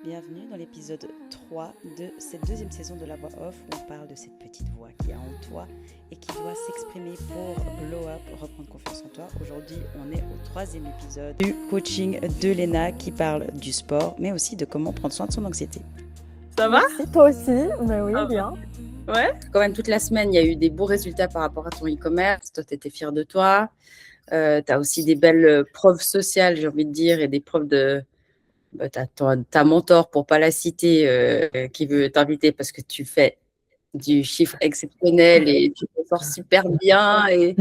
Bienvenue dans l'épisode 3 de cette deuxième saison de La Voix Off où on parle de cette petite voix qui est en toi et qui doit s'exprimer pour glow up, reprendre confiance en toi. Aujourd'hui, on est au troisième épisode du coaching de Léna qui parle du sport mais aussi de comment prendre soin de son anxiété. Ça va? Merci, toi aussi. Mais oui, Ah, bien. Ouais. Quand même, toute la semaine, il y a eu des beaux résultats par rapport à ton e-commerce. Toi, tu étais fière de toi. Tu as aussi des belles preuves sociales, j'ai envie de dire, et des preuves de... ta mentor, pour pas la citer, qui veut t'inviter parce que tu fais du chiffre exceptionnel et tu te sors super bien. Et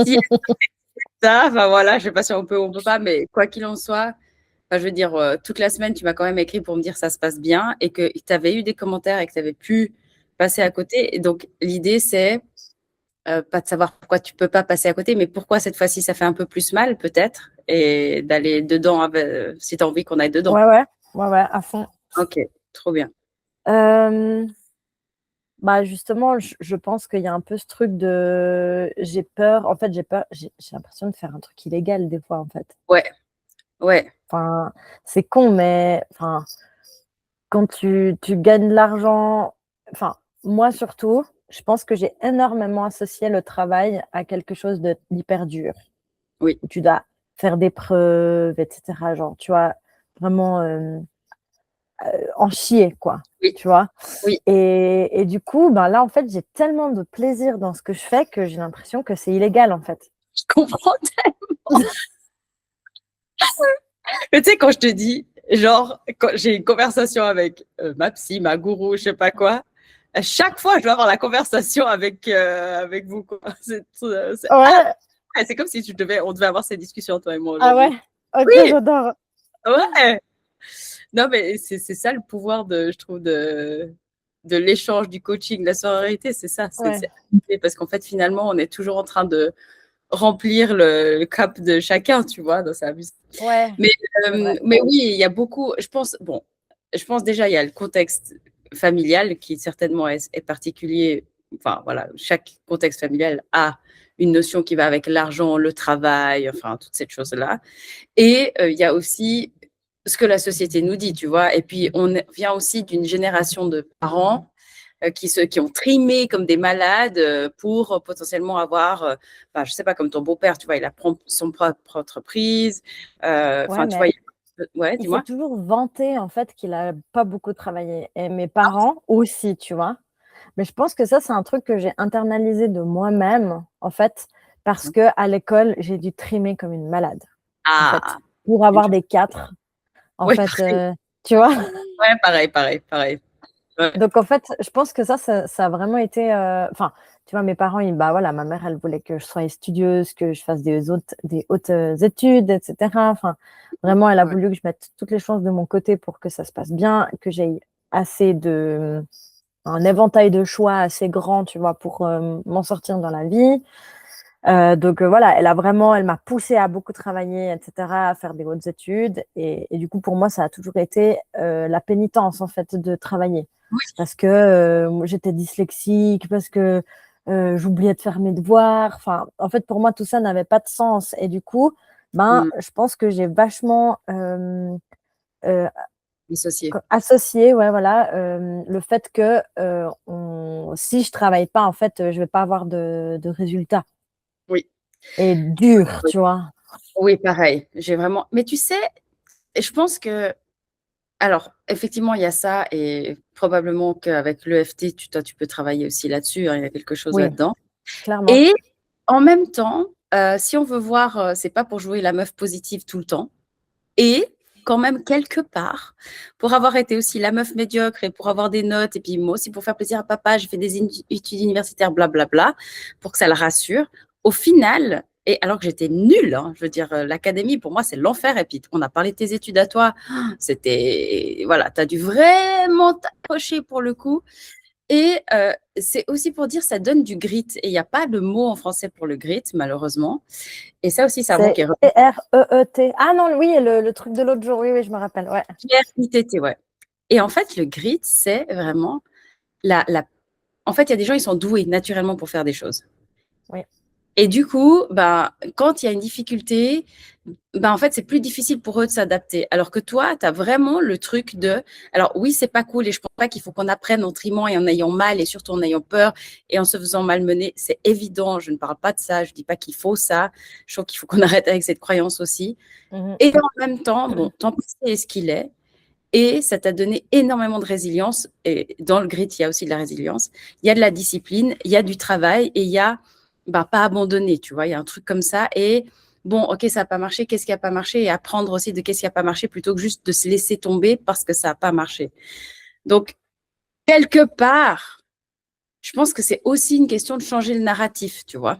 si ça, enfin voilà, je sais pas si on peut ou on peut pas, mais quoi qu'il en soit, enfin, je veux dire, toute la semaine, tu m'as quand même écrit pour me dire ça se passe bien et que tu avais eu des commentaires et que tu avais pu passer à côté. Et donc, l'idée, c'est pas de savoir pourquoi tu peux pas passer à côté, mais pourquoi cette fois-ci, ça fait un peu plus mal, peut-être, et d'aller dedans si tu as envie qu'on aille dedans. Ouais, à fond. Ok, trop bien. Bah justement, je pense qu'il y a un peu ce truc de j'ai peur. En fait, j'ai l'impression de faire un truc illégal des fois, en fait. Ouais. Enfin, c'est con, mais enfin, quand tu gagnes de l'argent, enfin, moi surtout, je pense que j'ai énormément associé le travail à quelque chose d'hyper dur. Oui. Où tu dois faire des preuves, etc. Genre, tu vois, vraiment en chier, quoi. Oui. Tu vois. Oui. Et du coup, ben là, en fait, j'ai tellement de plaisir dans ce que je fais que j'ai l'impression que c'est illégal, en fait. Je comprends tellement. Mais tu sais, quand je te dis, genre, quand j'ai une conversation avec ma psy, ma gourou, je sais pas quoi, à chaque fois, je dois avoir la conversation avec vous, quoi. C'est comme si on devait avoir cette discussion, toi et moi, Ah aujourd'hui. ouais. Ok, Oui, j'adore. ouais. Non, mais c'est ça le pouvoir, je trouve, de l'échange, du coaching, de la sororité, c'est ça. Ouais. Parce qu'en fait, finalement, on est toujours en train de remplir le cap de chacun, tu vois, dans sa vie. Ouais. Mais oui, il y a beaucoup, je pense déjà, il y a le contexte familial qui certainement est particulier. Enfin, voilà, chaque contexte familial a une notion qui va avec l'argent, le travail, enfin, toutes ces choses-là. Et il y a aussi ce que la société nous dit, tu vois. Et puis, on vient aussi d'une génération de parents qui ont trimé comme des malades pour potentiellement avoir, je sais pas, comme ton beau-père, tu vois, il a son propre entreprise. Enfin, tu vois, ouais, il s'est dis-moi. toujours vanté, en fait, qu'il a pas beaucoup travaillé. Et mes parents aussi, tu vois. Mais je pense que ça, c'est un truc que j'ai internalisé de moi-même, en fait, parce que à l'école, j'ai dû trimer comme une malade, en fait, Ah, pour avoir des 4, en ouais, fait, pareil. tu vois. Ouais, pareil. Ouais. Donc, en fait, je pense que ça a vraiment été. Enfin, tu vois, mes parents, bah voilà, ma mère, elle voulait que je sois studieuse, que je fasse des hautes études, etc. Enfin, vraiment, elle a voulu que je mette toutes les chances de mon côté pour que ça se passe bien, que j'aie un éventail de choix assez grand, tu vois, pour m'en sortir dans la vie. Donc voilà, elle m'a poussée à beaucoup travailler, etc., à faire des hautes études. Et du coup, pour moi, ça a toujours été la pénitence, en fait, de travailler. Parce que j'étais dyslexique, parce que j'oubliais de faire mes devoirs. Enfin, en fait, pour moi, tout ça n'avait pas de sens. Et du coup, je pense que j'ai vachement euh, associé, ouais, voilà, le fait que si je travaille pas, en fait, je vais pas avoir de résultats. Oui. Et dur, tu vois. Oui, pareil. J'ai vraiment. Mais tu sais, je pense que. Alors, effectivement, il y a ça, et probablement qu'avec l'EFT, toi, tu peux travailler aussi là-dessus, hein, il y a quelque chose Oui, là-dedans. clairement. Et en même temps, si on veut voir, c'est pas pour jouer la meuf positive tout le temps. Et quand même, quelque part, pour avoir été aussi la meuf médiocre et pour avoir des notes, et puis moi aussi pour faire plaisir à papa, j'ai fait des études universitaires, blablabla, pour que ça le rassure. Au final, et alors que j'étais nulle, hein, je veux dire, l'académie, pour moi, c'est l'enfer. Et puis, on a parlé de tes études à toi. C'était, voilà, tu as dû vraiment t'accrocher pour le coup. Et c'est aussi pour dire, ça donne du grit. Et il n'y a pas de mot en français pour le grit, malheureusement. Et ça aussi, ça manque. C'est G-R-E-E-T. Ah non, oui, le truc de l'autre jour. Oui, je me rappelle. Ouais. G-R-I-T-T, ouais. Et en fait, le grit, c'est vraiment En fait, il y a des gens, ils sont doués naturellement pour faire des choses. Oui. Et du coup, quand il y a une difficulté, en fait, c'est plus difficile pour eux de s'adapter. Alors que toi, tu as vraiment le truc de… Alors oui, c'est pas cool et je pense pas qu'il faut qu'on apprenne en trimant et en ayant mal et surtout en ayant peur et en se faisant malmener. C'est évident, je ne parle pas de ça, je dis pas qu'il faut ça. Je trouve qu'il faut qu'on arrête avec cette croyance aussi. Et en même temps, bon, ton passé est ce qu'il est et ça t'a donné énormément de résilience. Et dans le grit, il y a aussi de la résilience. Il y a de la discipline, il y a du travail et il y a pas abandonner, tu vois. Il y a un truc comme ça. Et bon, ok, ça n'a pas marché, qu'est-ce qui n'a pas marché? Et apprendre aussi de qu'est-ce qui n'a pas marché plutôt que juste de se laisser tomber parce que ça n'a pas marché. Donc, quelque part, je pense que c'est aussi une question de changer le narratif, tu vois.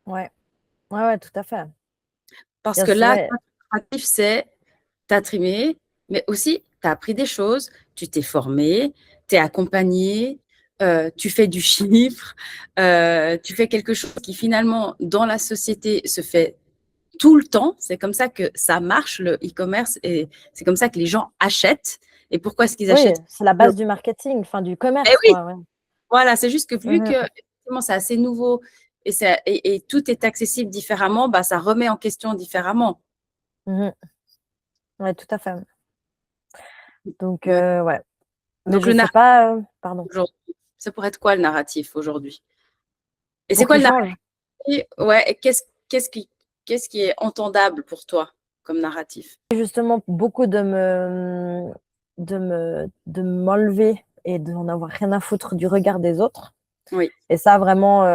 Ouais, tout à fait. Parce Bien que sûr, là, ouais. le narratif, c'est t'as trimé, mais aussi tu as appris des choses, tu t'es formé, tu es accompagné, tu fais du chiffre, tu fais quelque chose qui finalement dans la société se fait tout le temps. C'est comme ça que ça marche, le e-commerce, et c'est comme ça que les gens achètent. Et pourquoi est-ce qu'ils Oui, achètent? c'est la base du marketing, enfin du Eh commerce, oui, quoi. Ouais. voilà, c'est juste que vu que Mhm, effectivement, c'est assez nouveau et tout est accessible différemment, ça remet en question différemment. mhm. Ouais, tout à fait. Donc, Ouais. ouais. Mais Donc je le sais narratif pas, pardon, aujourd'hui, ça pourrait être quoi le narratif aujourd'hui? Et c'est pour quoi qu'il le change. narratif? Ouais, et qu'est-ce qui est entendable pour toi comme narratif? Justement, beaucoup de m'enlever et de n'en avoir rien à foutre du regard des autres. Oui. Et ça, vraiment,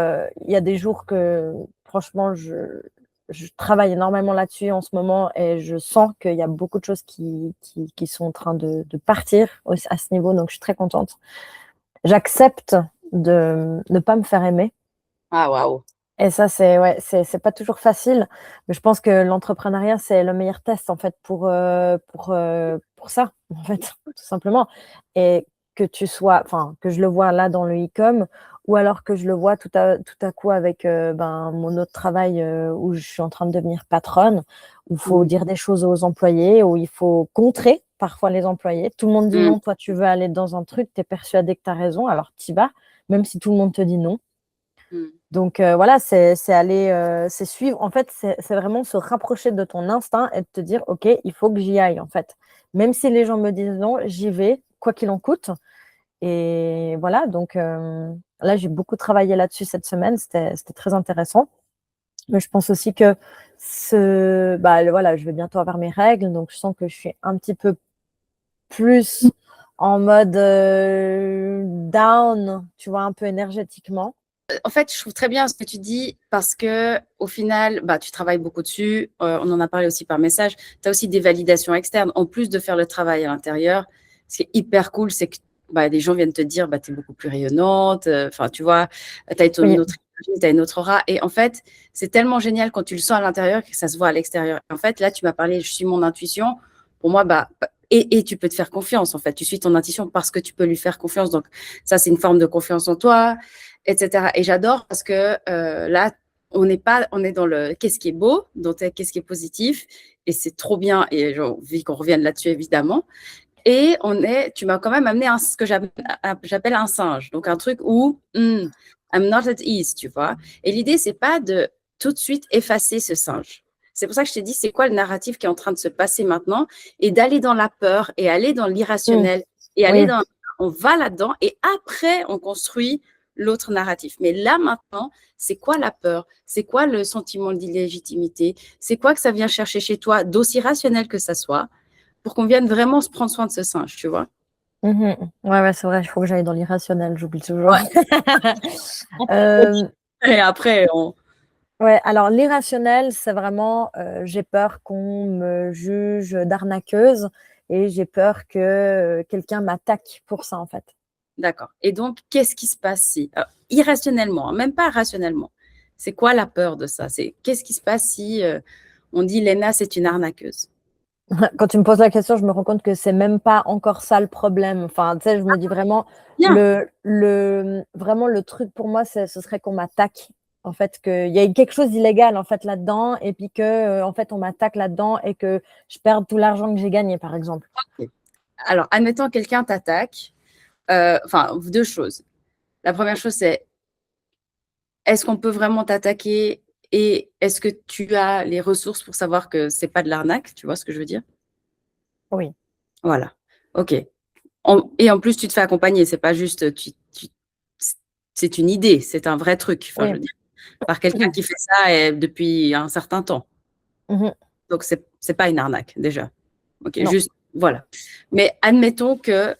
il y a des jours que, franchement, je travaille énormément là-dessus en ce moment et je sens qu'il y a beaucoup de choses qui sont en train de partir à ce niveau. Donc, je suis très contente. J'accepte de ne pas me faire aimer. Ah, waouh. Et ça, c'est pas toujours facile. Mais je pense que l'entrepreneuriat, c'est le meilleur test, en fait, pour ça, en fait, tout simplement. Et que je le vois là dans le e-com, ou alors que je le vois tout à coup avec mon autre travail où je suis en train de devenir patronne, où il faut dire des choses aux employés, où il faut contrer parfois les employés. Tout le monde dit Mm, non, toi tu veux aller dans un truc, tu es persuadé que tu as raison, alors tu y vas, même si tout le monde te dit non. mm, Donc voilà, c'est aller, c'est suivre. En fait, c'est vraiment se rapprocher de ton instinct et de te dire, OK, il faut que j'y aille, en fait. Même si les gens me disent non, j'y vais, quoi qu'il en coûte. Et voilà, donc là, j'ai beaucoup travaillé là-dessus cette semaine. C'était très intéressant. Mais je pense aussi que voilà, je vais bientôt avoir mes règles, donc je sens que je suis un petit peu plus en mode down, tu vois, un peu énergétiquement. En fait, je trouve très bien ce que tu dis parce que au final, tu travailles beaucoup dessus. On en a parlé aussi par message. Tu as aussi des validations externes en plus de faire le travail à l'intérieur. Ce qui est hyper cool, c'est que des gens viennent te dire tu es beaucoup plus rayonnante. Enfin, tu vois, tu as Oui. une autre énergie, tu as une autre aura. Et en fait, c'est tellement génial quand tu le sens à l'intérieur que ça se voit à l'extérieur. En fait, là, tu m'as parlé, je suis mon intuition. Pour moi, et tu peux te faire confiance, en fait. Tu suis ton intuition parce que tu peux lui faire confiance. Donc, ça, c'est une forme de confiance en toi, etc. Et j'adore parce que là, on est dans le qu'est-ce qui est beau, dans qu'est-ce qui est positif, et c'est trop bien. Et j'ai envie qu'on revienne là-dessus, évidemment. Et tu m'as quand même amené ce que j'appelle un singe. Donc, un truc où I'm not at ease, tu vois. Et l'idée, c'est pas de tout de suite effacer ce singe. C'est pour ça que je t'ai dit, c'est quoi le narratif qui est en train de se passer maintenant et d'aller dans la peur et aller dans l'irrationnel et aller Oui. dans… On va là-dedans et après, on construit l'autre narratif. Mais là, maintenant, c'est quoi la peur? C'est quoi le sentiment d'illégitimité? C'est quoi que ça vient chercher chez toi, d'aussi rationnel que ça soit, pour qu'on vienne vraiment se prendre soin de ce singe, tu vois? Ouais, c'est vrai, il faut que j'aille dans l'irrationnel, j'oublie toujours. Ouais. Euh, Et après, on… ouais, alors l'irrationnel, c'est vraiment, j'ai peur qu'on me juge d'arnaqueuse et j'ai peur que quelqu'un m'attaque pour ça, en fait. D'accord. Et donc, qu'est-ce qui se passe si, irrationnellement, même pas rationnellement, c'est quoi la peur de ça? Qu'est-ce qui se passe si on dit Léna, c'est une arnaqueuse? Quand tu me poses la question, je me rends compte que c'est même pas encore ça le problème. Enfin, tu sais, je me dis vraiment, Bien. vraiment le truc pour moi, ce serait qu'on m'attaque. En fait, qu'il y ait quelque chose d'illégal en fait là-dedans, et puis que en fait on m'attaque là-dedans et que je perde tout l'argent que j'ai gagné, par exemple. Alors, admettons quelqu'un t'attaque. Deux choses. La première chose, c'est est-ce qu'on peut vraiment t'attaquer Et est-ce que tu as les ressources pour savoir que c'est pas de l'arnaque? Tu vois ce que je veux dire? Oui. Voilà. OK. Et en plus, tu te fais accompagner. C'est pas juste, c'est une idée, c'est un vrai truc. Enfin, je Oui. veux dire, par quelqu'un qui fait ça depuis un certain temps. Mhm. Donc, c'est pas une arnaque, déjà. OK, Non. juste, voilà. Mais admettons que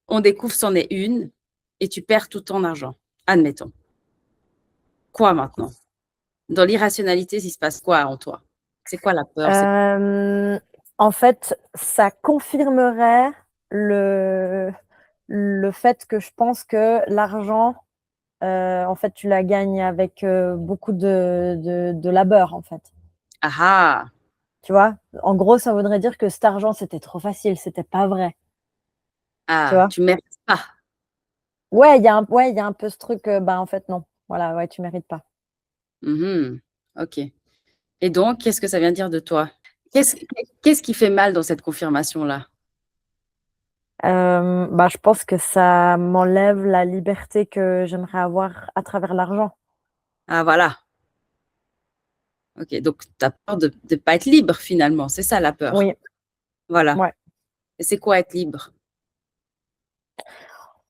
on découvre c'en est une et tu perds tout ton argent. Admettons. Quoi maintenant? Dans l'irrationalité, il se passe quoi en toi? C'est quoi la peur? En fait, ça confirmerait le, le fait que je pense que l'argent, en fait, tu la gagnes avec beaucoup de labeur, en fait. Ah ah! Tu vois? En gros, ça voudrait dire que cet argent, c'était trop facile, c'était pas vrai. Tu Ah, vois? tu mérites pas. Ouais, il y a un peu ce truc, bah, en fait, non. Voilà, ouais, tu mérites pas. Mhm. OK. Et donc, qu'est-ce que ça vient dire de toi? Qu'est-ce qu'est-ce qui fait mal dans cette confirmation-là? Bah, je pense que ça m'enlève la liberté que j'aimerais avoir à travers l'argent. Ah voilà. OK, donc tu as peur de ne pas être libre finalement, c'est ça la peur? Oui, Voilà. ouais. Et c'est quoi être libre?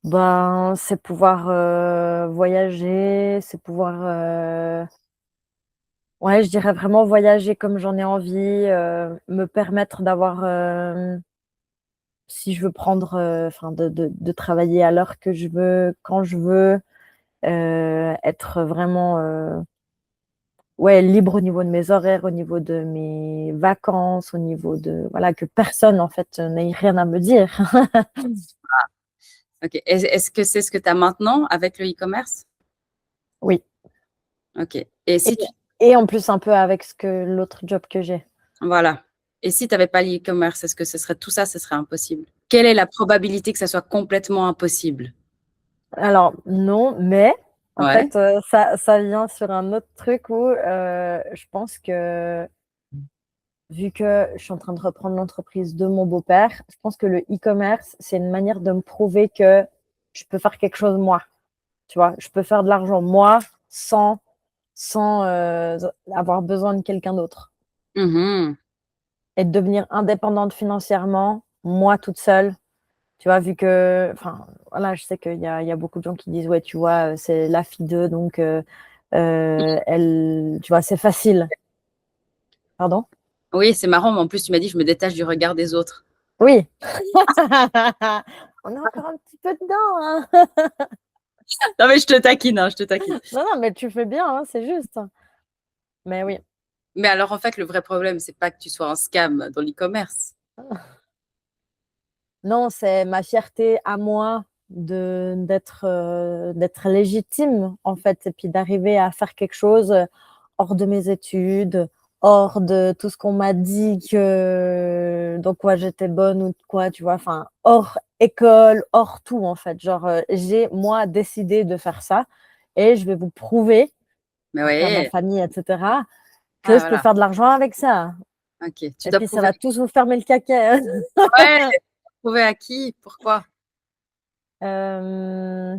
Ben, c'est pouvoir voyager, c'est pouvoir, ouais, je dirais vraiment voyager comme j'en ai envie, me permettre d'avoir, si je veux prendre, enfin, de travailler à l'heure que je veux, quand je veux, être vraiment, ouais, libre au niveau de mes horaires, au niveau de mes vacances, au niveau de, voilà, que personne en fait n'ait rien à me dire. OK. Est-ce que c'est ce que tu as maintenant avec le e-commerce? Oui. OK. Et Et, si tu et en plus un peu avec ce que l'autre job que j'ai. voilà. Et si tu avais pas l'e-commerce, est-ce que ce serait tout ça, ce serait impossible? Quelle est la probabilité que ça soit complètement impossible? Alors non, mais en Ouais. fait, ça vient sur un autre truc où je pense que vu que je suis en train de reprendre l'entreprise de mon beau-père, je pense que le e-commerce, c'est une manière de me prouver que je peux faire quelque chose moi. Tu vois, je peux faire de l'argent moi sans avoir besoin de quelqu'un d'autre. Mhm. Et de devenir indépendante financièrement, moi toute seule. Tu vois, vu que, enfin, voilà, je sais il y a beaucoup de gens qui disent, ouais, tu vois, c'est la fille d'eux, donc elle, tu vois, c'est facile. Pardon? Oui, c'est marrant, mais en plus tu m'as dit: «Je me détache du regard des autres». Oui. On est encore un petit peu dedans, hein. Non mais je te taquine, hein, je te taquine. Non, non, mais tu fais bien, hein, c'est juste. Mais oui. Mais alors en fait, le vrai problème, c'est pas que tu sois un scam dans l'e-commerce. Non, c'est ma fierté à moi d'être légitime, en fait, et puis d'arriver à faire quelque chose hors de mes études, hors de tout ce qu'on m'a dit que dans quoi j'étais bonne ou quoi, tu vois, enfin, hors école, hors tout, en fait. Genre, j'ai, moi, décidé de faire ça et je vais vous prouver, Mais après à ma oui, famille, etc., que ah je peux voilà, faire de l'argent avec ça. OK. Tu Et dois puis, ça prouver va tous vous fermer le caquet. ouais, prouver à qui? Pourquoi? Euh,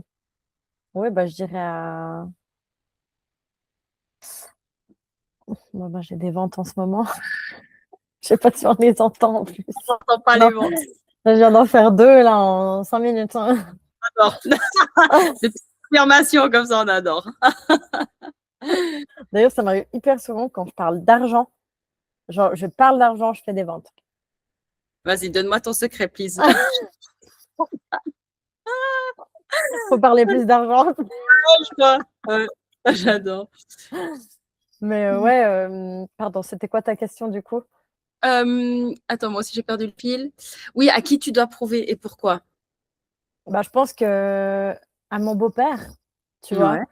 oui, bah, je dirais à... Bon, bah, j'ai des ventes en ce moment. Je sais pas si on les entend en plus. J'entends pas les Non, ventes. je viens d'en faire deux là en 5 minutes, hein. J'adore. Des petites affirmations comme ça, on adore. D'ailleurs, ça m'arrive hyper souvent quand je parle d'argent. Genre, je parle d'argent, je fais des ventes. Vas-y, donne-moi ton secret, please. Faut parler plus d'argent. Franchement, ouais, j'adore. Mais ouais, pardon, c'était quoi ta question du coup? Attends, moi aussi j'ai perdu le fil. Oui, à qui tu dois prouver et pourquoi? Bah, je pense que à mon beau-père, tu vois, Ouais.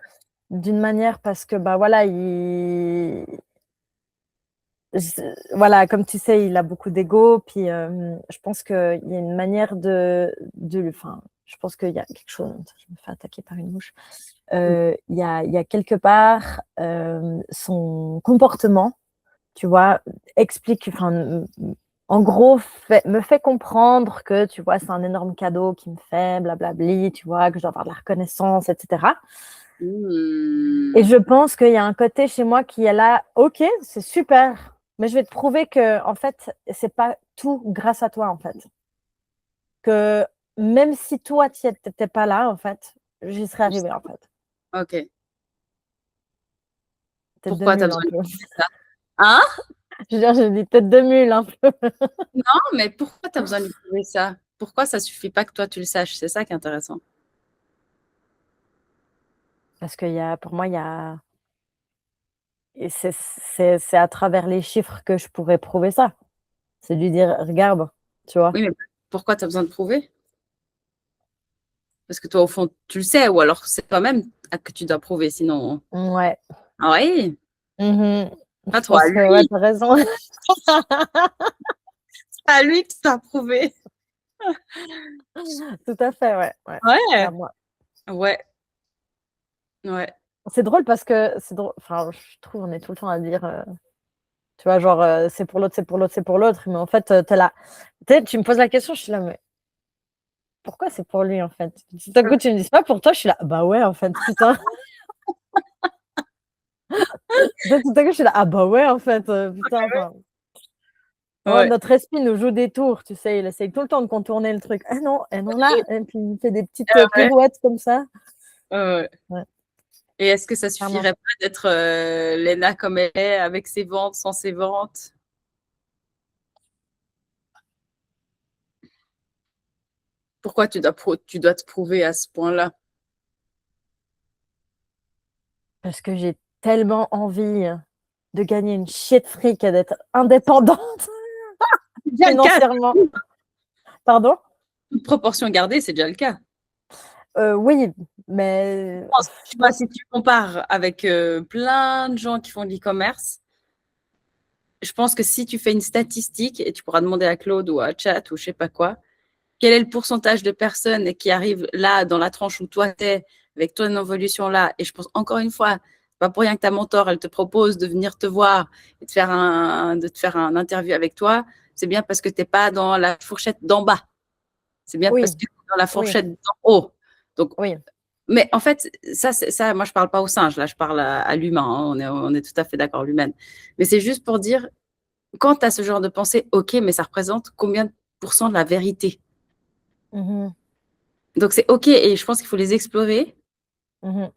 d'une manière parce que bah voilà, voilà, comme tu sais, il a beaucoup d'ego. Puis je pense qu'il y a une manière enfin, je pense qu'il y a quelque chose. Je me fais attaquer par une mouche. Il y a quelque part son comportement, tu vois, explique, enfin, en gros, me fait comprendre que, tu vois, c'est un énorme cadeau qu'il me fait, blablabli, tu vois, que je dois avoir de la reconnaissance, etc. Et je pense qu'il y a un côté chez moi qui est là, ok, c'est super, mais je vais te prouver que, en fait, c'est pas tout grâce à toi, en fait. Que même si toi, tu n'étais pas là, en fait, j'y serais arrivée, en fait. Ok. Tête de Pourquoi tu as mule, besoin un de peu. prouver ça? Hein? Je veux dire, j'ai dit tête de mule, un peu. Non, mais pourquoi tu as besoin de prouver ça? Pourquoi ça suffit pas que toi tu le saches? C'est ça qui est intéressant. Parce que pour moi, il y a. Et c'est à travers les chiffres que je pourrais prouver ça. C'est de lui dire, regarde, tu vois. Oui, mais pourquoi tu as besoin de prouver? Parce que toi, au fond, tu le sais, ou alors c'est toi-même que tu dois prouver, sinon. Ouais. Ah oui, Mhm. pas Je toi, pense que, ouais, lui. t'as raison. C'est à lui que tu dois prouver. Tout à fait, ouais. Ouais. C'est Ouais, à moi. ouais, ouais. C'est drôle parce que c'est drôle. Enfin, je trouve on est tout le temps à dire, tu vois, genre, c'est pour l'autre, c'est pour l'autre, c'est pour l'autre. Mais en fait, t'es là. Tu me poses la question, je suis là, mais pourquoi c'est pour lui, en fait? Tout à coup, tu me dis, c'est pas pour toi, je suis là, bah ouais, en fait, putain. Tout à coup, je suis là, ah bah ouais, en fait, putain, enfin. Oh, Ouais. notre esprit nous joue des tours, tu sais, il essaye tout le temps de contourner le truc. Ah non, là, Et, et puis il fait des petites ouais, pirouettes comme ça. ouais. Ouais, Et est-ce que ça clairement. suffirait pas d'être Lena comme elle est, avec ses ventes, sans ses ventes? Pourquoi tu dois te prouver à ce point-là? Parce que j'ai tellement envie de gagner une chier de fric et d'être indépendante C'est déjà le cas. financièrement. Pardon? Toute proportion gardée, c'est déjà le cas. Oui, mais Tu je vois, pense. si tu compares avec plein de gens qui font de l'e-commerce, je pense que si tu fais une statistique, et tu pourras demander à Claude ou à Chat ou je sais pas quoi, quel est le pourcentage de personnes qui arrivent là, dans la tranche où toi t'es, avec ton évolution là, et je pense encore une fois, pas pour rien que ta mentor, elle te propose de venir te voir et de te faire un interview avec toi, c'est bien parce que tu n'es pas dans la fourchette d'en bas. C'est bien Oui, parce que tu es dans la oui, fourchette d'en haut. Donc, oui. mais en fait, ça, moi, je parle pas au singe, là, je parle à l'humain. Hein, on est tout à fait d'accord, l'humaine. Mais c'est juste pour dire, quand tu as ce genre de pensée, ok, mais ça représente combien de pourcents de la vérité? Mhm, Donc, c'est ok, et je pense qu'il faut les explorer. mhm.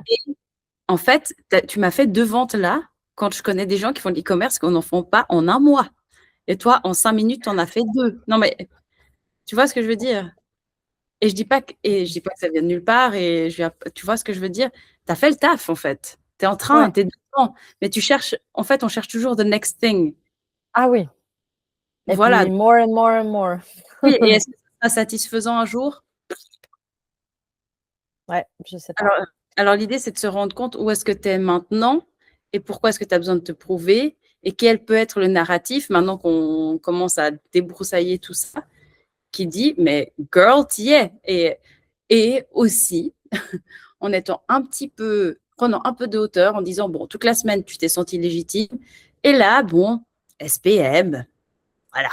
En fait, tu m'as fait 2 ventes là, quand je connais des gens qui font de l'e-commerce, qu'on n'en font pas en un mois. Et toi, en 5 minutes, tu en as fait 2. Non, mais tu vois ce que je veux dire? Et je dis pas que ça vient de nulle part. Tu vois ce que je veux dire? Tu as fait le taf, en fait. Tu es en train, Ouais. tu es dedans. Mais tu cherches, en fait, on cherche toujours the next thing. Ah oui. Et Voilà. puis more and more and more. Oui, et est-ce que ça sera satisfaisant un jour? Ouais, je sais pas. Alors l'idée, c'est de se rendre compte où est-ce que tu es maintenant et pourquoi est-ce que tu as besoin de te prouver et quel peut être le narratif maintenant qu'on commence à débroussailler tout ça qui dit, mais girl, t'y es. Et aussi, en étant prenant un peu de hauteur, en disant, bon, toute la semaine, tu t'es senti légitime. Et là, bon, SPM, voilà,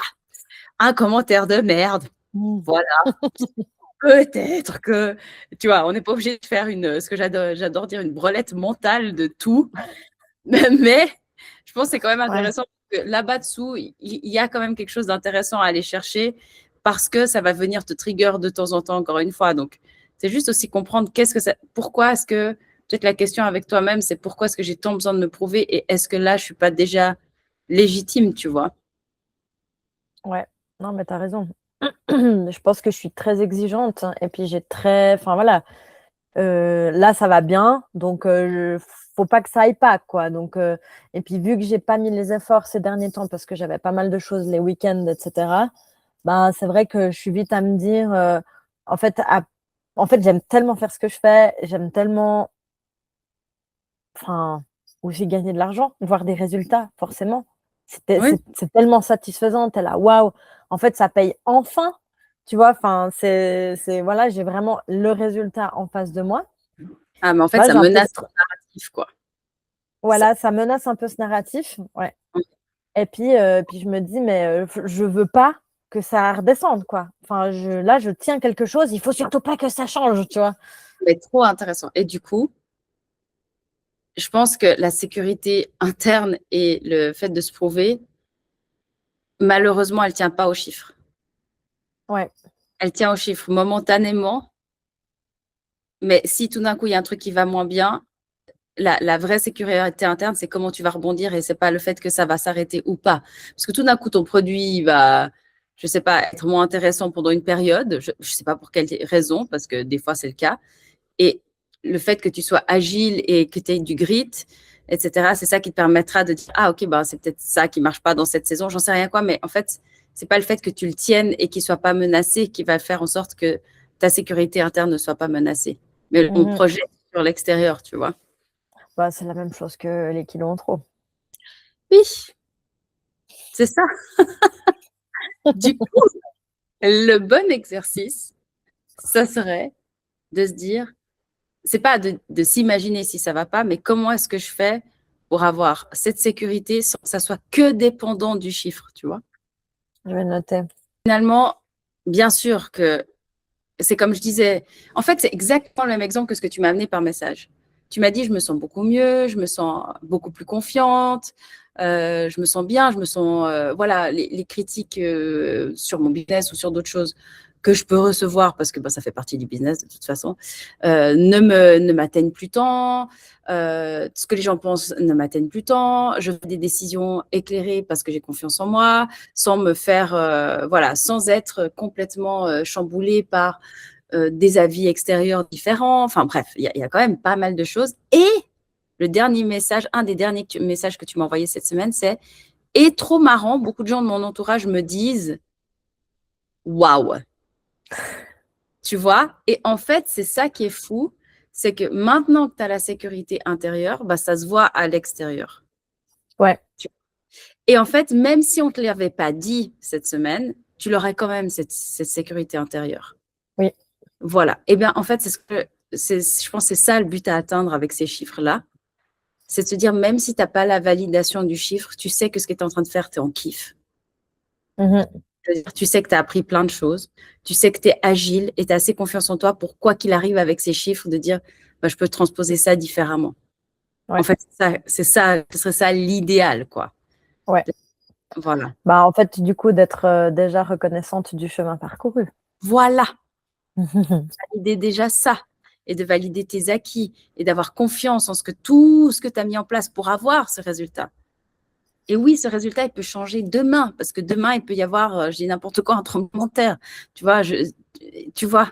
un commentaire de merde. Mm. Voilà, peut-être que, tu vois, on n'est pas obligé de faire ce que j'adore dire, une brelette mentale de tout. Mais je pense que c'est quand même Ouais. intéressant que là-bas dessous, il y a quand même quelque chose d'intéressant à aller chercher parce que ça va venir te trigger de temps en temps, encore une fois. Donc, c'est juste aussi comprendre pourquoi est-ce que, peut-être la question avec toi-même, c'est pourquoi est-ce que j'ai tant besoin de me prouver et est-ce que là, je suis pas déjà légitime, tu vois? Ouais. Non, mais tu as raison. Je pense que je suis très exigeante et puis enfin voilà, là ça va bien, donc faut pas que ça aille pas quoi. Donc et puis vu que j'ai pas mis les efforts ces derniers temps parce que j'avais pas mal de choses les week-ends, etc. Ben c'est vrai que je suis vite à me dire, en fait, j'aime tellement faire ce que je fais, j'aime tellement, enfin, aussi gagner de l'argent, voir des résultats, forcément. Oui. C'est tellement satisfaisant, t'es là, waouh, en fait, ça paye enfin, tu vois, enfin, voilà, j'ai vraiment le résultat en face de moi. Ah, mais en fait, Bah, ça j'ai un peu menace ce le narratif, quoi. Ça- voilà, ça menace un peu ce narratif, ouais. Et puis je me dis, mais je veux pas que ça redescende, quoi. Enfin, là, je tiens quelque chose, il faut surtout pas que ça change, tu vois. Mais trop intéressant. Et du coup, je pense que la sécurité interne et le fait de se prouver, malheureusement, elle ne tient pas aux chiffres. Ouais. Elle tient aux chiffres momentanément, mais si tout d'un coup, il y a un truc qui va moins bien, la vraie sécurité interne, c'est comment tu vas rebondir et c'est pas le fait que ça va s'arrêter ou pas. Parce que tout d'un coup, ton produit va, je sais pas, être moins intéressant pendant une période. Je sais pas pour quelle raison, parce que des fois, c'est le cas. Et le fait que tu sois agile et que tu aies du grit, etc., c'est ça qui te permettra de dire, ah, ok, bah, c'est peut-être ça qui marche pas dans cette saison, j'en sais rien quoi, mais en fait, c'est pas le fait que tu le tiennes et qu'il soit pas menacé qui va faire en sorte que ta sécurité interne ne soit pas menacée. Mais on projette sur l'extérieur, tu vois. Bah, c'est la même chose que les kilos en trop. Oui, c'est ça. Du coup, le bon exercice, ça serait de se dire, c'est pas de s'imaginer si ça va pas, mais comment est-ce que je fais pour avoir cette sécurité sans que ça soit que dépendant du chiffre, tu vois. Je vais noter. Finalement, bien sûr que c'est comme je disais, en fait, c'est exactement le même exemple que ce que tu m'as amené par message. Tu m'as dit, je me sens beaucoup mieux, je me sens beaucoup plus confiante, je me sens bien, je me sens, voilà, les critiques sur mon business ou sur d'autres choses que je peux recevoir parce que bah, ça fait partie du business de toute façon, ne m'atteignent plus tant, ce que les gens pensent ne m'atteignent plus tant, je fais des décisions éclairées parce que j'ai confiance en moi, sans me faire, voilà, sans être complètement chamboulée par des avis extérieurs différents. Enfin bref, il y a quand même pas mal de choses. Et le dernier message, un des derniers messages que tu m'as envoyé cette semaine, c'est « Et trop marrant, beaucoup de gens de mon entourage me disent « Waouh !» Tu vois. Et en fait, c'est ça qui est fou, c'est que maintenant que tu as la sécurité intérieure, bah, ça se voit à l'extérieur. Ouais. Et en fait, même si on ne te l'avait pas dit cette semaine, tu l'aurais quand même, cette sécurité intérieure. Oui. Voilà. Eh bien, en fait, je pense que c'est ça le but à atteindre avec ces chiffres-là. C'est de se dire, même si tu n'as pas la validation du chiffre, tu sais que ce que tu es en train de faire, tu es en kiff. C'est-à-dire, tu sais que tu as appris plein de choses, tu sais que tu es agile et tu as assez confiance en toi pour quoi qu'il arrive avec ces chiffres, de dire, bah, je peux transposer ça différemment. Ouais. En fait, c'est ça, ce serait ça l'idéal, quoi. Ouais. Voilà. Bah, en fait, du coup, d'être déjà reconnaissante du chemin parcouru. Voilà. Valider déjà ça et de valider tes acquis et d'avoir confiance en tout ce que tu as mis en place pour avoir ce résultat. Et oui, ce résultat, il peut changer demain, parce que demain, il peut y avoir, je dis n'importe quoi, un tremblement de terre. Tu vois, tu vois.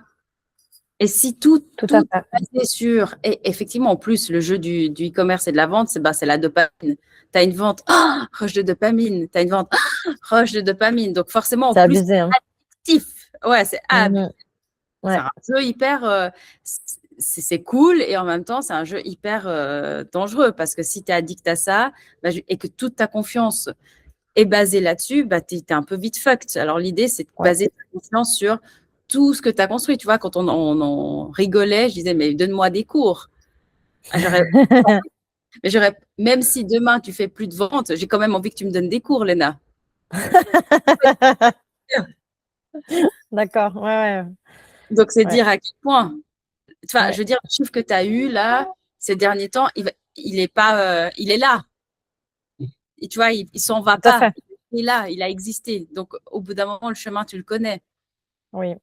Et si tout à fait. est basé sur, et effectivement, en plus, le jeu du e-commerce et de la vente, c'est la dopamine. Tu as une vente, rush de dopamine. Tu as une vente, rush de dopamine. Donc, forcément, en C'est plus, abusé. Hein. c'est addictif. Ouais, c'est abusé. Ouais. C'est un jeu hyper, c'est cool et en même temps, c'est un jeu hyper dangereux parce que si tu es addict à ça bah, et que toute ta confiance est basée là-dessus, bah, tu es un peu vite fucked. Alors, l'idée, c'est de baser ta confiance sur tout ce que tu as construit. Tu vois, quand on en rigolait, je disais, mais donne-moi des cours. Mais même si demain, tu fais plus de ventes, j'ai quand même envie que tu me donnes des cours, Léna. D'accord, ouais. Donc, c'est dire à quel point. Enfin, je veux dire, le chiffre que tu as eu là, ces derniers temps, il est pas, il est là. Et tu vois, il s'en va pas. Il est là, il a existé. Donc, au bout d'un moment, le chemin, tu le connais. Oui.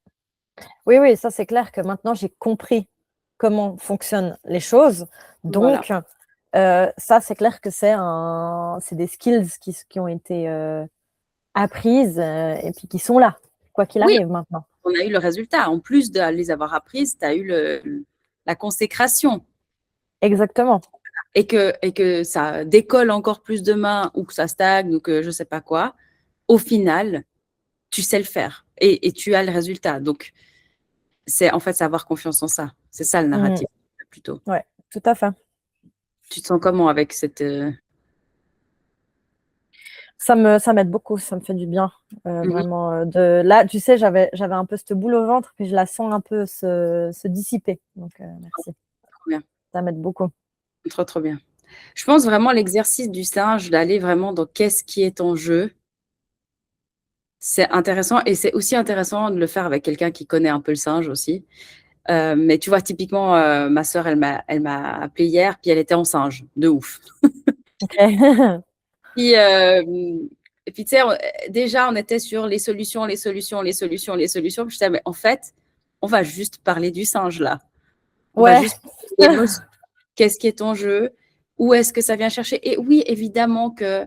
Oui, ça c'est clair que maintenant j'ai compris comment fonctionnent les choses. Donc, ça c'est clair que c'est des skills qui ont été apprises et puis qui sont là, quoi qu'il arrive maintenant. On a eu le résultat. En plus de les avoir apprises, tu as eu la consécration. Exactement. Et que ça décolle encore plus demain ou que ça stagne ou que je ne sais pas quoi, au final, tu sais le faire et tu as le résultat. Donc, c'est en fait avoir confiance en ça. C'est ça le narratif, plutôt. Oui, tout à fait. Tu te sens comment avec cette… Ça m'aide beaucoup, ça me fait du bien. Vraiment, là, tu sais, j'avais un peu cette boule au ventre, puis je la sens un peu se dissiper. Donc, merci. Trop bien. Ça m'aide beaucoup. Trop, trop bien. Je pense vraiment l'exercice du singe, d'aller vraiment dans qu'est-ce qui est en jeu. C'est intéressant et c'est aussi intéressant de le faire avec quelqu'un qui connaît un peu le singe aussi. Mais tu vois, typiquement, ma sœur, elle m'a appelé hier, puis elle était en singe, de ouf. Ok. Puis, et puis, tu sais, déjà, on était sur les solutions, les solutions, les solutions, les solutions. Puis je disais, mais en fait, on va juste parler du singe là. On va Ouais. juste parler d'émotion. Qu'est-ce qui est ton jeu? Où est-ce que ça vient chercher? Et oui, évidemment que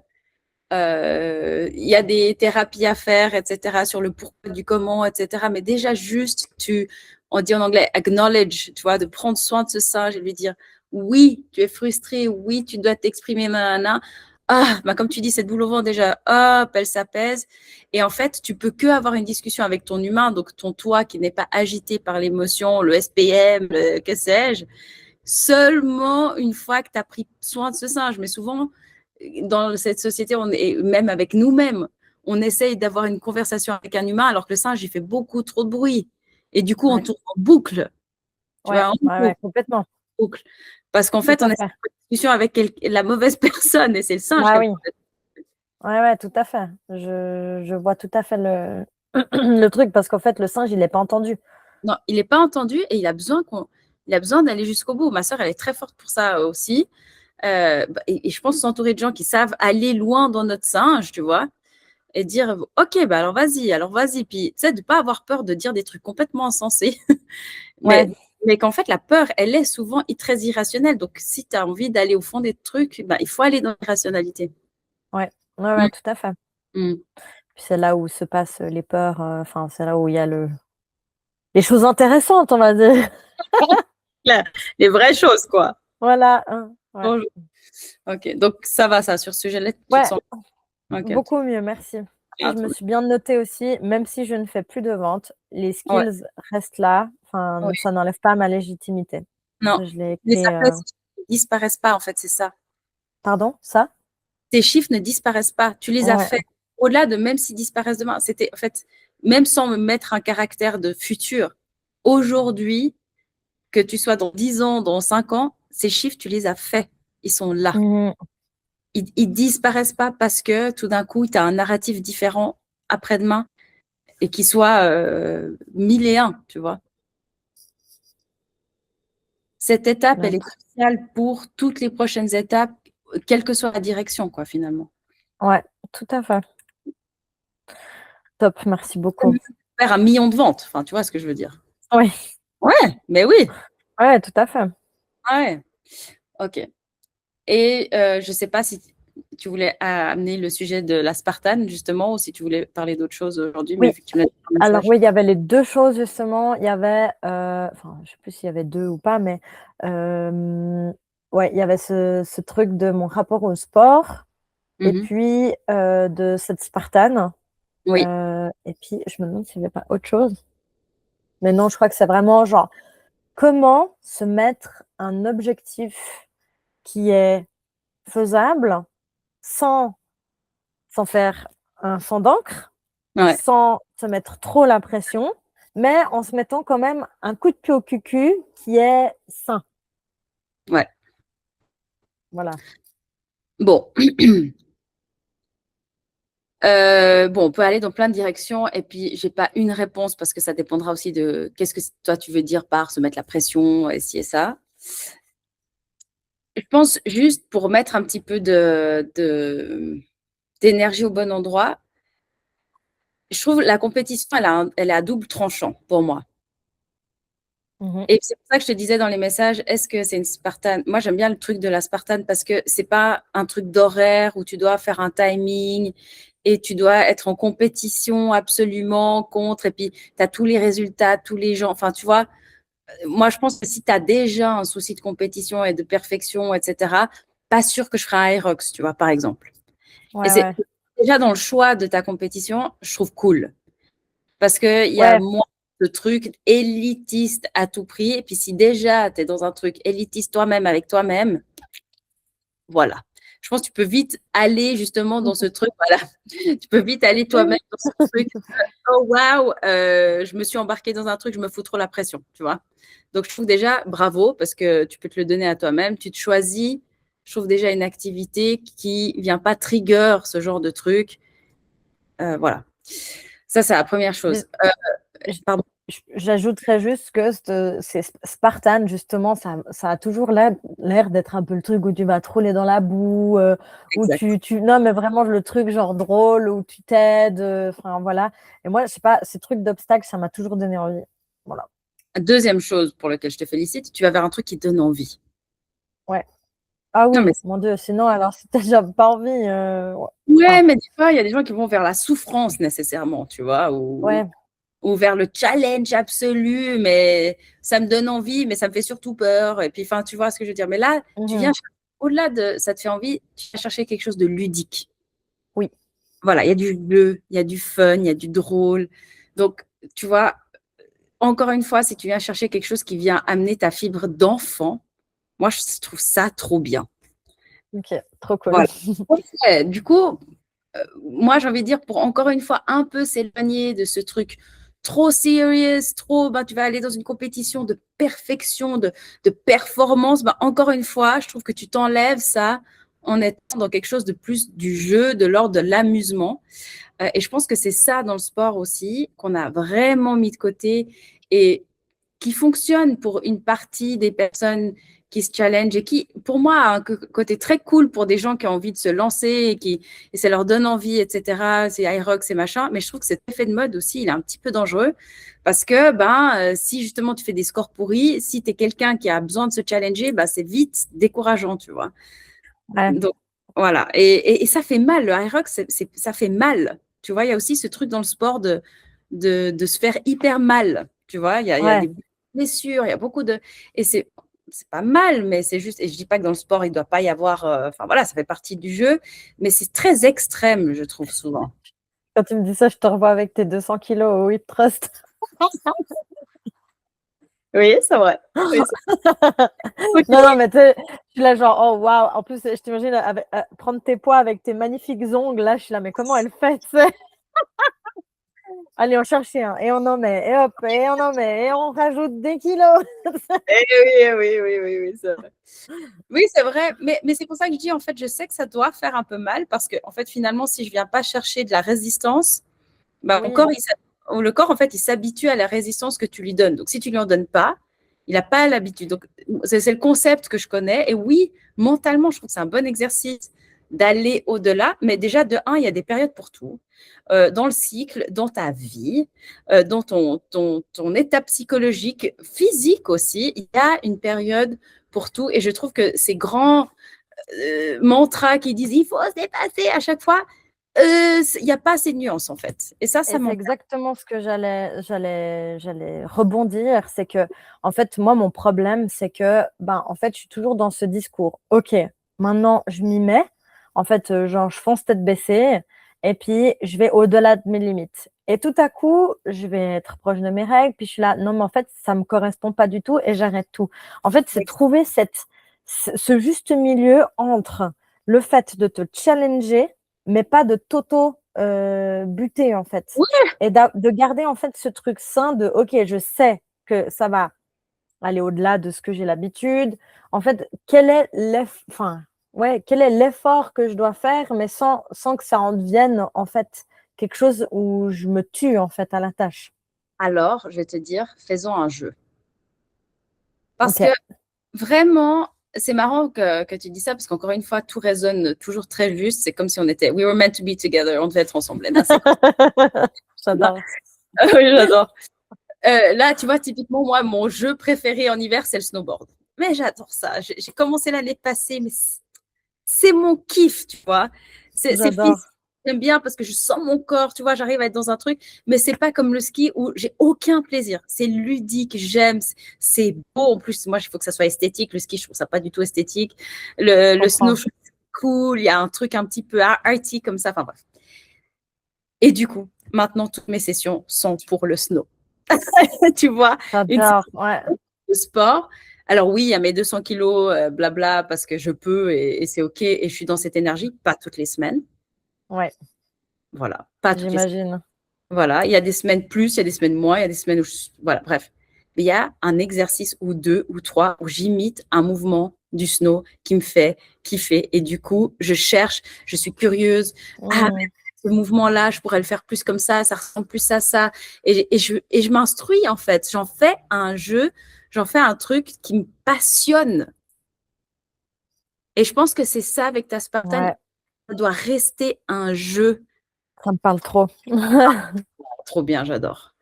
il y a des thérapies à faire, etc., sur le pourquoi du comment, etc. Mais déjà, juste, on dit en anglais acknowledge, tu vois, de prendre soin de ce singe et lui dire oui, tu es frustré, oui, tu dois t'exprimer, nanana. Ah, bah comme tu dis, cette boule au ventre, déjà, hop, elle s'apaise. Et en fait, tu peux que avoir une discussion avec ton humain, donc ton toi qui n'est pas agité par l'émotion, le SPM, que sais-je, seulement une fois que tu as pris soin de ce singe. Mais souvent, dans cette société, même avec nous-mêmes, on essaye d'avoir une conversation avec un humain alors que le singe, il fait beaucoup trop de bruit. Et du coup, on Ouais. tourne en boucle. Tu Ouais, vois, ouais, complètement. boucle. Parce qu'en Tout fait, on à est fait. en discussion avec la mauvaise personne et c'est le singe qui Ah a le oui, problème. ouais, ouais, tout à fait. Je vois tout à fait le truc parce qu'en fait, le singe, il n'est pas entendu. Non, il n'est pas entendu et il a besoin d'aller jusqu'au bout. Ma soeur, elle est très forte pour ça aussi. Et je pense s'entourer de gens qui savent aller loin dans notre singe, tu vois, et dire, OK, bah alors vas-y. Puis, tu sais, de ne pas avoir peur de dire des trucs complètement insensés, Ouais, mais qu'en fait, la peur, elle est souvent très irrationnelle. Donc, si tu as envie d'aller au fond des trucs, bah, il faut aller dans l'irrationalité. ouais, ouais, Mm, ouais, tout à fait. mm. Puis c'est là où se passent les peurs. Enfin, c'est là où il y a les choses intéressantes, on va dire. Là, les vraies choses, quoi. Voilà, hein, ouais. Bonjour. OK, donc ça va, ça, sur ce sujet-là, tu te Ouais, sens. OK. beaucoup mieux, merci. Puis Ah, je me cool. suis bien notée aussi, même si je ne fais plus de vente, les Ouais, skills restent là. Enfin, ouais. ça n'enlève pas ma légitimité. Non, Ça, je l'ai les écrit. appels ne disparaissent pas, en fait, c'est ça. Pardon, ça? Tes chiffres ne disparaissent pas. Tu les as Ouais. faits. Au-delà de même s'ils disparaissent demain, c'était en fait, même sans me mettre un caractère de futur, aujourd'hui, que tu sois dans 10 ans, dans 5 ans, ces chiffres, tu les as faits. Ils sont là. Mhm. Ils disparaissent pas parce que tout d'un coup, tu as un narratif différent après-demain et qui soit 1001, tu vois. Cette étape, Ouais, elle est cruciale pour toutes les prochaines étapes, quelle que soit la direction, quoi, finalement. ouais, tout à fait. Top, merci beaucoup. Faire 1 million de ventes, enfin, tu vois ce que je veux dire. Oui, Ouais, mais oui. ouais, tout à fait. Ouais, ok. Et je ne sais pas si tu voulais amener le sujet de l'aspartame, justement, ou si tu voulais parler d'autre chose aujourd'hui, mais Oui, vu que tu me l'as dit dans le alors message. oui, il y avait les deux choses justement. Il y avait, enfin, je sais plus s'il y avait deux ou pas, mais ouais, il y avait ce truc de mon rapport au sport et Mhm. puis de cette Spartane. Oui, Et puis, je me demande s'il n'y avait pas autre chose. Mais non, je crois que c'est vraiment genre comment se mettre un objectif qui est faisable sans, sans faire un fond d'encre, ouais, sans se mettre trop la pression, mais en se mettant quand même un coup de pied au cucu qui est sain. ouais. Voilà. Bon. Bon, on peut aller dans plein de directions et puis j'ai pas une réponse parce que ça dépendra aussi de qu'est-ce que toi tu veux dire par se mettre la pression et ci et ça. Je pense juste pour mettre un petit peu d'énergie au bon endroit, je trouve la compétition, elle est à double tranchant pour moi. Mhm. Et c'est pour ça que je te disais dans les messages, est-ce que c'est une Spartan? Moi, j'aime bien le truc de la Spartan parce que c'est pas un truc d'horaire où tu dois faire un timing et tu dois être en compétition absolument contre et puis tu as tous les résultats, tous les gens. Enfin, tu vois, moi, je pense que si tu as déjà un souci de compétition et de perfection, etc., pas sûr que je ferai un Aerox, tu vois, par exemple. Et Ouais, c'est ouais. déjà dans le choix de ta compétition, je trouve cool. Parce qu'il y a Ouais. moins de trucs élitistes à tout prix. Et puis, si déjà tu es dans un truc élitiste toi-même avec toi-même, voilà. Je pense que tu peux vite aller justement dans ce truc. Voilà. Tu peux vite aller toi-même dans ce truc. Oh, waouh, je me suis embarquée dans un truc, je me fous trop la pression, tu vois. Donc, je trouve déjà bravo parce que tu peux te le donner à toi-même. Tu te choisis, je trouve déjà une activité qui ne vient pas trigger ce genre de truc. Voilà. Ça, c'est la première Mais chose. je- Pardon. j'ajouterais juste que c'est Spartan, justement, ça a toujours l'air d'être un peu le truc où tu vas te rouler dans la boue, où Exact. non, mais vraiment le truc genre drôle, où tu t'aides, enfin voilà. Et moi, je sais pas, ces trucs d'obstacles, ça m'a toujours donné envie. Voilà. Deuxième chose pour laquelle je te félicite, tu vas vers un truc qui te donne envie. Ouais. Ah Non, oui, mais mon Dieu, sinon, alors si t'as déjà pas envie, ouais. ouais, Enfin, mais des fois, il y a des gens qui vont vers la souffrance nécessairement, tu vois, ouais. ou vers le challenge absolu, mais ça me donne envie, mais ça me fait surtout peur. Et puis, enfin, tu vois ce que je veux dire. Mais là, tu viens, Mhm. au-delà de ça te fait envie, tu vas chercher quelque chose de ludique. Oui. Voilà, il y a du jeu, il y a du fun, il y a du drôle. Donc, tu vois, encore une fois, si tu viens chercher quelque chose qui vient amener ta fibre d'enfant, moi, je trouve ça trop bien. Ok, trop cool. Voilà. Ouais, du coup, moi, j'ai envie de dire, pour encore une fois, un peu s'éloigner de ce truc trop serious, trop, ben, tu vas aller dans une compétition de perfection, de performance. Ben, encore une fois, je trouve que tu t'enlèves ça en étant dans quelque chose de plus du jeu, de l'ordre de l'amusement. Et je pense que c'est ça dans le sport aussi qu'on a vraiment mis de côté et qui fonctionne pour une partie des personnes qui se challenge et qui, pour moi, a un côté très cool pour des gens qui ont envie de se lancer et ça leur donne envie, etc. C'est iRock, c'est machin. Mais je trouve que cet effet de mode aussi, il est un petit peu dangereux parce que si justement tu fais des scores pourris, si tu es quelqu'un qui a besoin de se challenger, c'est vite décourageant, tu vois. Ouais. Donc, voilà. Et ça fait mal. Le iRock, ça fait mal. Tu vois, il y a aussi ce truc dans le sport de se faire hyper mal. Tu vois, il y a Ouais. des blessures, il y a beaucoup de. Et c'est pas mal, mais c'est juste. Et je dis pas que dans le sport, il doit pas y avoir. Enfin, voilà, ça fait partie du jeu, mais c'est très extrême, je trouve, souvent. Quand tu me dis ça, je te revois avec tes 200 kilos au Whip Trust. Oui, c'est vrai. Oui, Non, non, mais tu sais, je suis là genre, oh waouh. En plus, je t'imagine prendre tes poids avec tes magnifiques ongles. Là, je suis là, mais comment elle fait, tu sais? Allez, on cherche un. Et on en met. Et hop, et on en met. Et on rajoute des kilos. oui, c'est vrai. Oui, c'est vrai, mais c'est pour ça que je dis, en fait, je sais que ça doit faire un peu mal parce que, en fait, finalement, si je viens pas chercher de la résistance, Oui, le corps, en fait, il s'habitue à la résistance que tu lui donnes. Donc, si tu lui en donnes pas, il n'a pas l'habitude. Donc, c'est le concept que je connais. Et oui, mentalement, je trouve que c'est un bon exercice d'aller au-delà. Mais déjà, de un, il y a des périodes pour tout. Dans le cycle, dans ta vie, dans ton état psychologique, physique aussi, il y a une période pour tout. Et je trouve que ces grands mantras qui disent il faut se dépasser à chaque fois, il n'y a pas assez de nuances en fait. Et ça et c'est m'embête. exactement ce que j'allais rebondir. C'est que, en fait, moi, mon problème, c'est que, en fait, je suis toujours dans ce discours. OK, maintenant, je m'y mets. En fait, genre, je fonce tête baissée et puis je vais au-delà de mes limites. Et tout à coup, je vais être proche de mes règles, puis je suis là, non, mais en fait, ça me correspond pas du tout et j'arrête tout. En fait, c'est Oui. trouver ce juste milieu entre le fait de te challenger, mais pas de buter, en fait. Oui, Et de garder, en fait, ce truc sain de, OK, je sais que ça va aller au-delà de ce que j'ai l'habitude. En fait, quel est l'effort que je dois faire, mais sans que ça en devienne, en fait, quelque chose où je me tue, en fait, à la tâche. alors je vais te dire, faisons un jeu. Parce que OK. vraiment, c'est marrant que tu dis ça, parce qu'encore une fois, tout résonne toujours très juste. C'est comme si on était, we were meant to be together, on devait être ensemble. Eh ben, c'est cool. J'adore. Oui, j'adore. Là, tu vois, typiquement, moi, mon jeu préféré en hiver, c'est le snowboard. Mais j'adore ça. J'ai commencé l'année passée, mais c'est mon kiff, tu vois. C'est J'adore. physique. J'aime bien parce que je sens mon corps, tu vois, j'arrive à être dans un truc, mais c'est pas comme le ski où j'ai aucun plaisir. C'est ludique, j'aime, c'est beau. En plus, moi, il faut que ça soit esthétique. Le ski, je trouve ça pas du tout esthétique. Je Le snow, comprends. je trouve ça cool. Il y a un truc un petit peu arty comme ça. Enfin bref. Et du coup, maintenant, toutes mes sessions sont pour le snow. Tu vois, une J'adore. Ouais. de sport. Alors oui, il y a mes 200 kilos, blabla, parce que je peux et c'est OK. Et je suis dans cette énergie, pas toutes les semaines. Ouais. Voilà, pas toutes les semaines. J'imagine. Voilà, il y a des semaines plus, il y a des semaines moins, il y a des semaines où voilà, bref. Mais il y a un exercice ou deux ou trois où j'imite un mouvement du snow qui me fait kiffer. Et du coup, je cherche, je suis curieuse. Ah, Mmh. ce mouvement-là, je pourrais le faire plus comme ça ressemble plus à ça. Et je m'instruis, en fait. J'en fais un jeu, j'en fais un truc qui me passionne. Et je pense que c'est ça avec ta Spartan. Ouais, Ça doit rester un jeu. ça me parle trop. Trop bien, j'adore.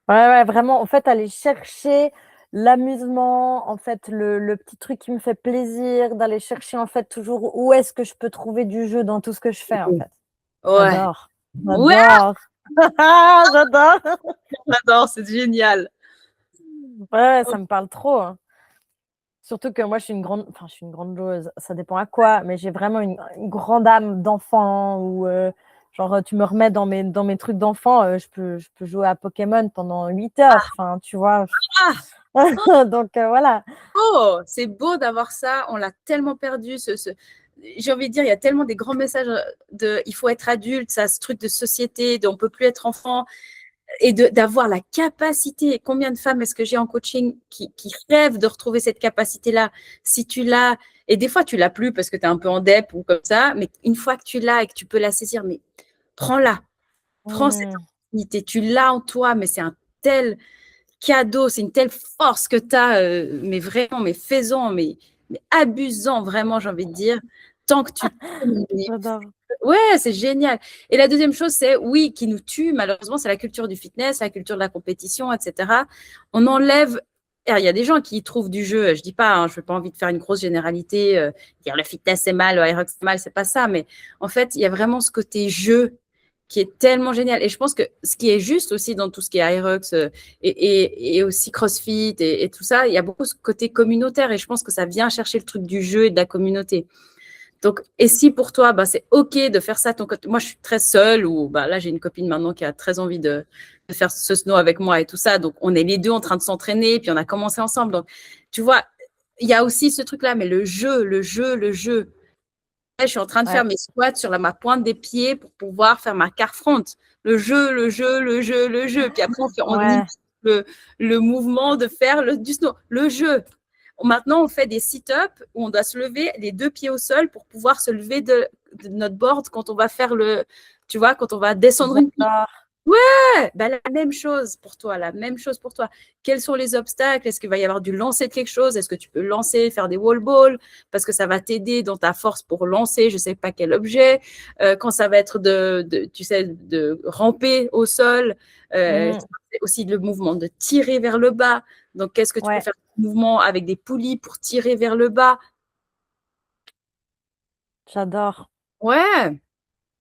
Ouais, vraiment, en fait, aller chercher l'amusement, en fait, le petit truc qui me fait plaisir, d'aller chercher, en fait, toujours où est-ce que je peux trouver du jeu dans tout ce que je fais, en fait. Ouais. J'adore. Ouais, J'adore. J'adore. j'adore, c'est génial. Ouais, ça me parle trop, hein. Surtout que moi, je suis une grande joueuse. Ça dépend à quoi, mais j'ai vraiment une grande âme d'enfant où, genre, tu me remets dans mes trucs d'enfant, je peux jouer à Pokémon pendant 8 heures. Enfin, tu vois. Ah, Donc, voilà. oh, c'est beau d'avoir ça. On l'a tellement perdu. J'ai envie de dire, il y a tellement des grands messages de il faut être adulte, ça, ce truc de société, de on peut plus être enfant. Et d'avoir la capacité, combien de femmes est-ce que j'ai en coaching qui rêvent de retrouver cette capacité-là? Si tu l'as, et des fois tu l'as plus parce que tu es un peu en dep ou comme ça, mais une fois que tu l'as et que tu peux la saisir, mais prends-la, prends cette Mmh. opportunité, tu l'as en toi, mais c'est un tel cadeau, c'est une telle force que tu as, mais vraiment, mais faisant, mais abusant vraiment, j'ai envie de dire, tant que tu J'adore. ouais, c'est génial. Et la deuxième chose, c'est oui, qui nous tue, malheureusement, c'est la culture du fitness, la culture de la compétition, etc. On enlève. Il y a des gens qui y trouvent du jeu. Je dis pas, hein, je n'ai pas envie de faire une grosse généralité, dire le fitness c'est mal, le Aerox c'est mal, c'est pas ça. Mais en fait, il y a vraiment ce côté jeu qui est tellement génial. Et je pense que ce qui est juste aussi dans tout ce qui est Aerox et aussi CrossFit et tout ça, il y a beaucoup ce côté communautaire. Et je pense que ça vient chercher le truc du jeu et de la communauté. Donc, et si pour toi, bah, c'est OK de faire ça, ton côté. Moi, je suis très seule, ou bah, là, j'ai une copine maintenant qui a très envie de faire ce snow avec moi et tout ça. Donc, on est les deux en train de s'entraîner, puis on a commencé ensemble. Donc, tu vois, il y a aussi ce truc-là, mais le jeu, le jeu, le jeu. Là, je suis en train de faire Ouais. mes squats sur ma pointe des pieds pour pouvoir faire ma car front. Le jeu, le jeu, le jeu, le jeu. Puis après, on Ouais. imite le mouvement de faire du snow. Le jeu. Maintenant, on fait des sit-ups où on doit se lever les deux pieds au sol pour pouvoir se lever de notre board quand on va faire tu vois, quand on va descendre une piste. J'adore. Ouais, bah, la même chose pour toi, la même chose pour toi. Quels sont les obstacles? Est-ce qu'il va y avoir du lancer de quelque chose? Est-ce que tu peux lancer, faire des wall balls? Parce que ça va t'aider dans ta force pour lancer, je ne sais pas quel objet. Quand ça va être tu sais, de ramper au sol, Mmh. c'est aussi le mouvement de tirer vers le bas. Donc, qu'est-ce que tu peux Ouais. faire mouvement avec des poulies pour tirer vers le bas? J'adore. Ouais,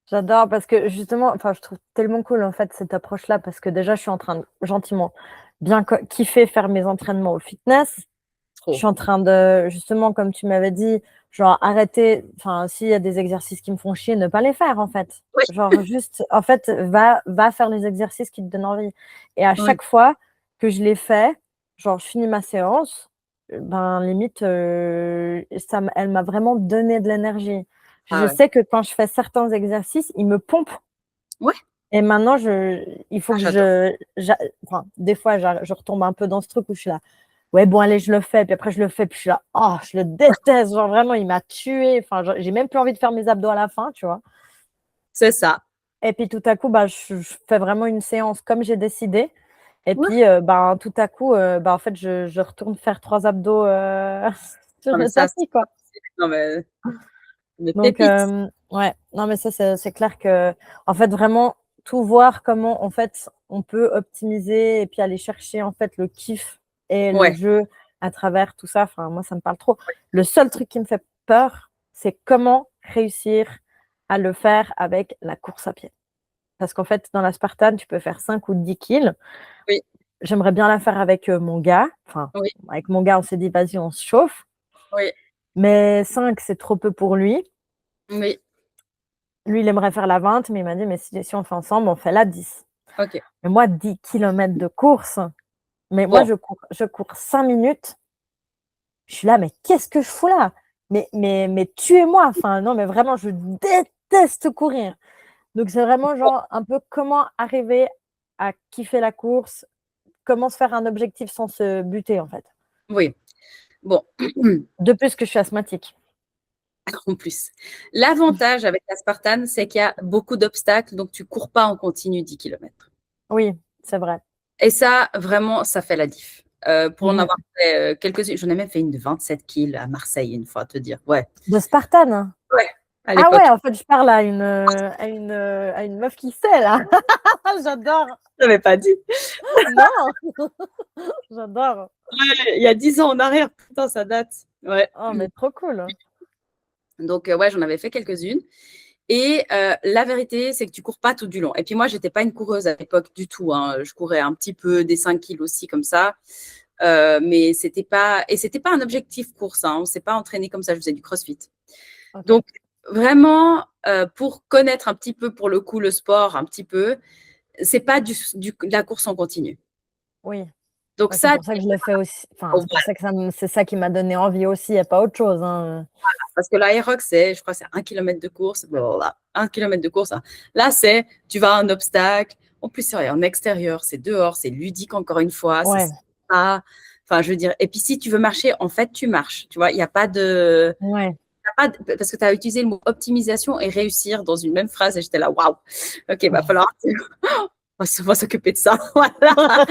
J'adore parce que justement, enfin, je trouve tellement cool en fait cette approche-là parce que déjà, je suis en train de gentiment bien kiffer faire mes entraînements au fitness. Je trop. suis en train de, justement, comme tu m'avais dit, genre arrêter, enfin, s'il y a des exercices qui me font chier, ne pas les faire en fait. Oui, Genre juste, en fait, va faire les exercices qui te donnent envie. Et à oui. chaque fois que je les fais, genre je finis ma séance, ben limite, elle m'a vraiment donné de l'énergie. Ah Je ouais. sais que quand je fais certains exercices, ils me pompent. Ouais, Et maintenant, il faut ah, que j'adore. enfin, des fois, je retombe un peu dans ce truc où je suis là. Ouais, bon, allez, je le fais. Puis après, je le fais. Puis je suis là. Oh, je le déteste. Genre, vraiment, il m'a tué. Enfin, j'ai même plus envie de faire mes abdos à la fin, tu vois. C'est ça. Et puis tout à coup, bah, je fais vraiment une séance comme j'ai décidé. Et Ouais. puis, bah, tout à coup, bah, en fait, je retourne faire 3 abdos sur Non, mais le ça, tapis, quoi. non, mais Donc, pépite. ouais, non, mais ça, c'est clair que, en fait, vraiment, tout voir comment, en fait, on peut optimiser et puis aller chercher, en fait, le kiff et le Ouais. jeu à travers tout ça. Enfin, moi, ça me parle trop. Le seul truc qui me fait peur, c'est comment réussir à le faire avec la course à pied. Parce qu'en fait, dans la Spartan, tu peux faire 5 ou 10 kills. Oui, J'aimerais bien la faire avec mon gars. Enfin, oui, avec mon gars, on s'est dit, vas-y, on se chauffe. oui, Mais 5, c'est trop peu pour lui. oui. Lui, il aimerait faire la 20, mais il m'a dit, mais si on fait ensemble, on fait la 10. OK. Mais moi, 10 kilomètres de course, mais moi, Bon, je cours 5 minutes. Je suis là, mais qu'est-ce que je fous là? Mais tuez-moi. Enfin, non, mais vraiment, je déteste courir. Donc, c'est vraiment bon, genre un peu comment arriver à kiffer la course, comment se faire un objectif sans se buter, en fait. oui. Bon. De plus que je suis asthmatique. en plus. L'avantage avec la Spartan, c'est qu'il y a beaucoup d'obstacles, donc tu cours pas en continu 10 km. Oui, c'est vrai. Et ça, vraiment, ça fait la diff. Pour en Mhm. avoir fait quelques-unes, j'en ai même fait une de 27 kills à Marseille une fois, te dire. Ouais, De Spartan, hein. ouais, à Ah l'époque. ouais, en fait, je parle à une meuf qui sait, là. J'adore. Je l'avais pas dit. Non, j'adore. Ouais, il y a 10 ans en arrière, putain, ça date. Ouais. Oh, mais trop cool. Donc, ouais, j'en avais fait quelques-unes. Et la vérité, c'est que tu cours pas tout du long. Et puis moi, j'étais pas une coureuse à l'époque du tout, hein. Je courais un petit peu des 5 kills aussi comme ça. Mais c'était pas un objectif course, hein. On s'est pas entraîné comme ça. Je faisais du CrossFit. Ok. Donc vraiment, pour connaître un petit peu pour le coup le sport, un petit peu, c'est pas de la course en continu. Oui. Donc Ouais, c'est ça, pour ça que je l'ai fait aussi. Enfin, c'est pour ça que c'est ça qui m'a donné envie aussi, et pas autre chose, hein. parce que l'Aerox, je crois, c'est 1 km de course, blablabla, 1 km de course. Hein. Là, tu vas à un obstacle. En plus, c'est en extérieur, c'est dehors, c'est ludique encore une fois. Ouais. C'est pas, enfin, je veux dire. Et puis, si tu veux marcher, en fait, tu marches. Tu vois, il n'y a pas de, Ouais. parce que tu as utilisé le mot optimisation et réussir dans une même phrase et j'étais là, waouh, ok, va falloir, on va s'occuper de ça. Voilà.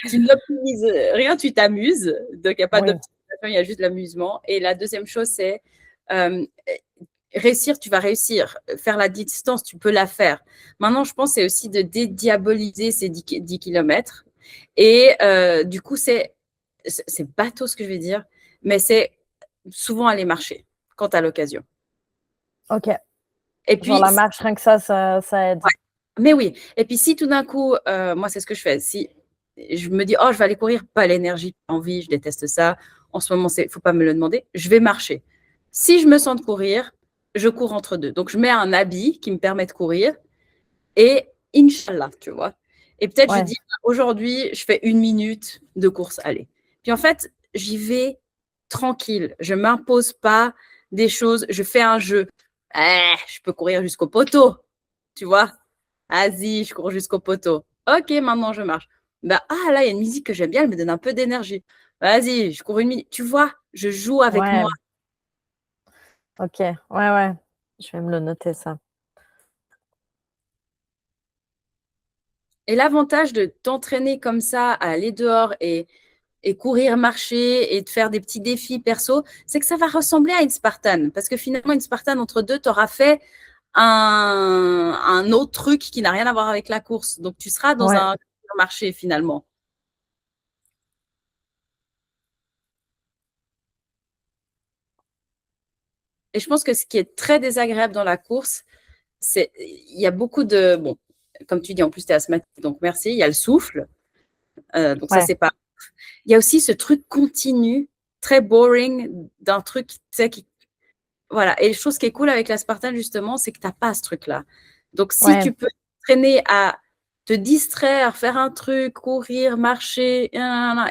Tu n'optimises rien, tu t'amuses. Donc, il n'y a pas Oui. d'optimisation, il y a juste de l'amusement. Et la deuxième chose, c'est euh, réussir, tu vas réussir. Faire la distance, tu peux la faire. Maintenant, je pense c'est aussi de dédiaboliser ces 10 km. Et du coup, c'est bateau ce que je vais dire, mais c'est souvent aller marcher quand tu as l'occasion. Ok. Et Genre puis, la marche, rien que ça aide. ouais. Mais oui. Et puis, si tout d'un coup, moi, c'est ce que je fais. Si je me dis, oh, je vais aller courir, pas l'énergie, pas envie, je déteste ça. En ce moment, il ne faut pas me le demander. Je vais marcher. Si je me sens de courir, je cours entre deux. Donc, je mets un habit qui me permet de courir et Inch'Allah, tu vois. Et peut-être je Ouais. dis, aujourd'hui, je fais 1 minute de course, allez. Puis en fait, j'y vais tranquille. Je ne m'impose pas des choses. Je fais un jeu. Je peux courir jusqu'au poteau, tu vois. Vas-y, je cours jusqu'au poteau. Ok, maintenant je marche. Bah, là, il y a une musique que j'aime bien, elle me donne un peu d'énergie. Vas-y, je cours 1 minute. Tu vois, je joue avec Ouais. moi. Ok. Ouais, ouais. Je vais me le noter, ça. Et l'avantage de t'entraîner comme ça, à aller dehors et courir, marcher et de faire des petits défis perso, c'est que ça va ressembler à une Spartan. Parce que finalement, une Spartan, entre deux, tu auras fait un autre truc qui n'a rien à voir avec la course. Donc, tu seras dans Ouais. un marché finalement. Et je pense que ce qui est très désagréable dans la course, il y a beaucoup de, bon, comme tu dis, en plus, tu es asthmatique, donc merci, il y a le souffle, donc ça, Ouais. c'est pas. Il y a aussi ce truc continu, très boring, d'un truc, tu sais, voilà. Et la chose qui est cool avec la Spartan, justement, c'est que tu n'as pas ce truc-là. Donc, si Ouais. tu peux traîner à te distraire, faire un truc, courir, marcher,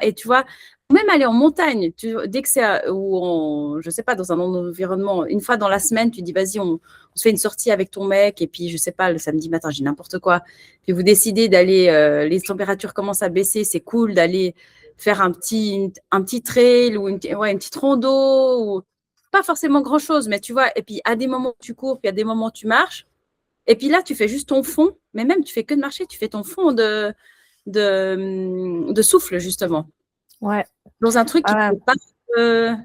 et tu vois, même aller en montagne, dès que c'est, je sais pas, dans un environnement, une fois dans la semaine, tu dis, vas-y, on se fait une sortie avec ton mec, et puis, je sais pas, le samedi matin, j'ai n'importe quoi. Puis, vous décidez d'aller, les températures commencent à baisser, c'est cool d'aller faire un petit trail ou une petite rando, ou pas forcément grand-chose, mais tu vois, et puis à des moments tu cours, puis à des moments tu marches, et puis là tu fais juste ton fond, mais même tu fais que de marcher, tu fais ton fond de souffle, justement, Ouais. dans un truc qui Ah ne ouais. peut pas. euh,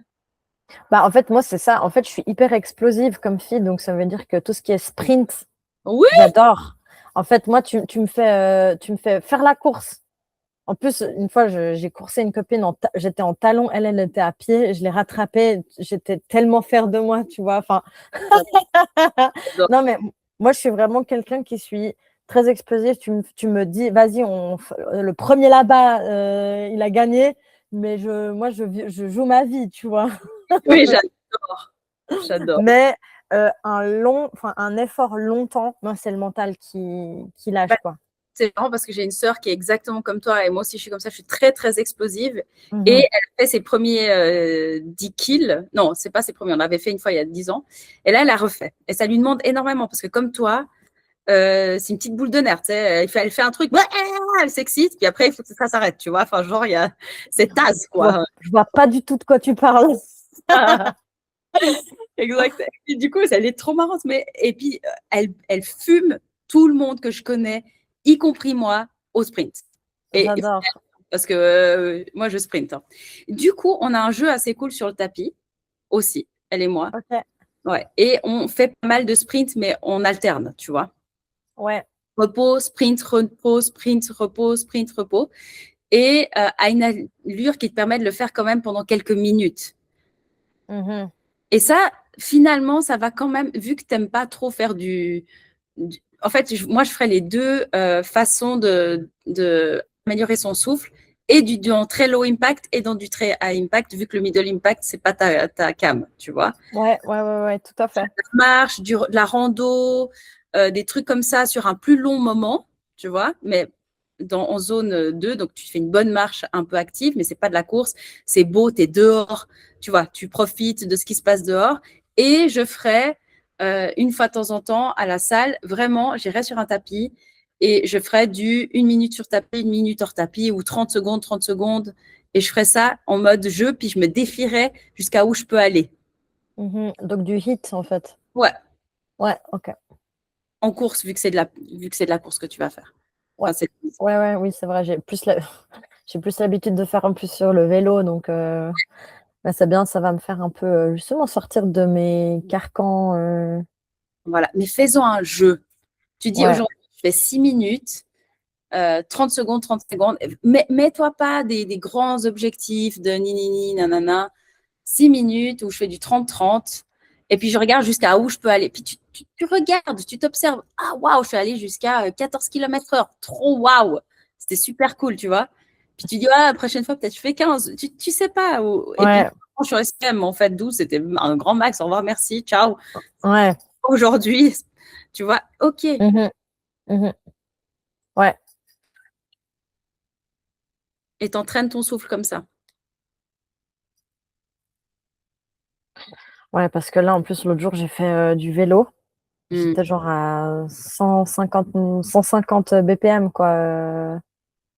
Bah, en fait, moi, c'est ça. En fait, je suis hyper explosive comme fille, donc ça veut dire que tout ce qui est sprint, Oui, j'adore. En fait, moi, tu me fais faire la course. En plus, une fois, j'ai coursé une copine, j'étais en talons, elle était à pied, je l'ai rattrapée, j'étais tellement fière de moi, tu vois. Enfin, j'adore. non, mais moi, je suis vraiment quelqu'un qui suis très explosif. Tu me dis, vas-y, le premier là-bas, il a gagné, mais moi, je joue ma vie, tu vois. Oui, j'adore. J'adore. Mais un effort longtemps, moi, c'est le mental qui lâche, Ouais, quoi. c'est marrant parce que j'ai une sœur qui est exactement comme toi, et moi aussi je suis comme ça, je suis très très explosive. Et Mhm. elle a fait ses premiers 10 kills. Non, c'est pas ses premiers, on l'avait fait une fois il y a 10 ans. Et là, elle a refait. Et ça lui demande énormément parce que comme toi, c'est une petite boule de nerfs. Elle fait un truc, elle s'excite, puis après, il faut que ça s'arrête, tu vois. Enfin, genre, il y a cette tasse, quoi. Je vois pas du tout de quoi tu parles. Exact. Et du coup, elle est trop marrante. Et puis, elle fume tout le monde que je connais, y compris moi, au sprint. Et J'adore. parce que moi, je sprint. Hein. Du coup, on a un jeu assez cool sur le tapis aussi, elle et moi. Ok. Ouais. Et on fait pas mal de sprints, mais on alterne, tu vois. Ouais. Repos, sprint, repos, sprint, repos, sprint, repos. Et à une allure qui te permet de le faire quand même pendant quelques minutes. Mhm. Et ça, finalement, ça va quand même, vu que tu n'aimes pas trop faire En fait, moi, je ferais les deux façons d'améliorer son souffle, et dans très low impact et dans du très high impact, vu que le middle impact, c'est pas ta cam, tu vois. Ouais, tout à fait. La marche, de la rando, des trucs comme ça sur un plus long moment, tu vois, mais en zone 2, donc tu fais une bonne marche un peu active, mais c'est pas de la course, c'est beau, tu es dehors, tu vois, tu profites de ce qui se passe dehors. Et je ferai une fois de temps en temps à la salle, vraiment, j'irai sur un tapis et je ferai du 1 minute sur tapis, 1 minute hors tapis ou 30 secondes. Et je ferai ça en mode jeu, puis je me défierai jusqu'à où je peux aller. Mhm. Donc du hit en fait. Ouais, Ouais, ok. en course, vu que c'est de la course que tu vas faire. Ouais. Enfin, Ouais, oui, c'est vrai. J'ai plus l'habitude de faire en plus sur le vélo, donc bah, c'est bien, ça va me faire un peu justement sortir de mes carcans. voilà. Mais faisons un jeu. Tu dis Ouais, aujourd'hui, je fais 6 minutes, 30 secondes, 30 secondes. Mais mets-toi pas des grands objectifs de ni, ni, ni, nanana. 6 minutes où je fais du 30-30. Et puis, je regarde jusqu'à où je peux aller. Puis, tu regardes, tu t'observes. Ah, waouh, je suis allée jusqu'à 14 km/h. Trop waouh. C'était super cool, tu vois. Puis, tu dis, ouais, la prochaine fois, peut-être je fais 15. Tu sais pas. Et puis, ouais, je suis restée, en fait, 12. C'était un grand max. Au revoir, merci. Ciao. ouais. Aujourd'hui, tu vois, OK. Mhm, mhm. Ouais, Et t'entraînes ton souffle comme ça. ouais, parce que là, en plus, l'autre jour, j'ai fait du vélo. Mm. J'étais genre à 150 BPM, quoi.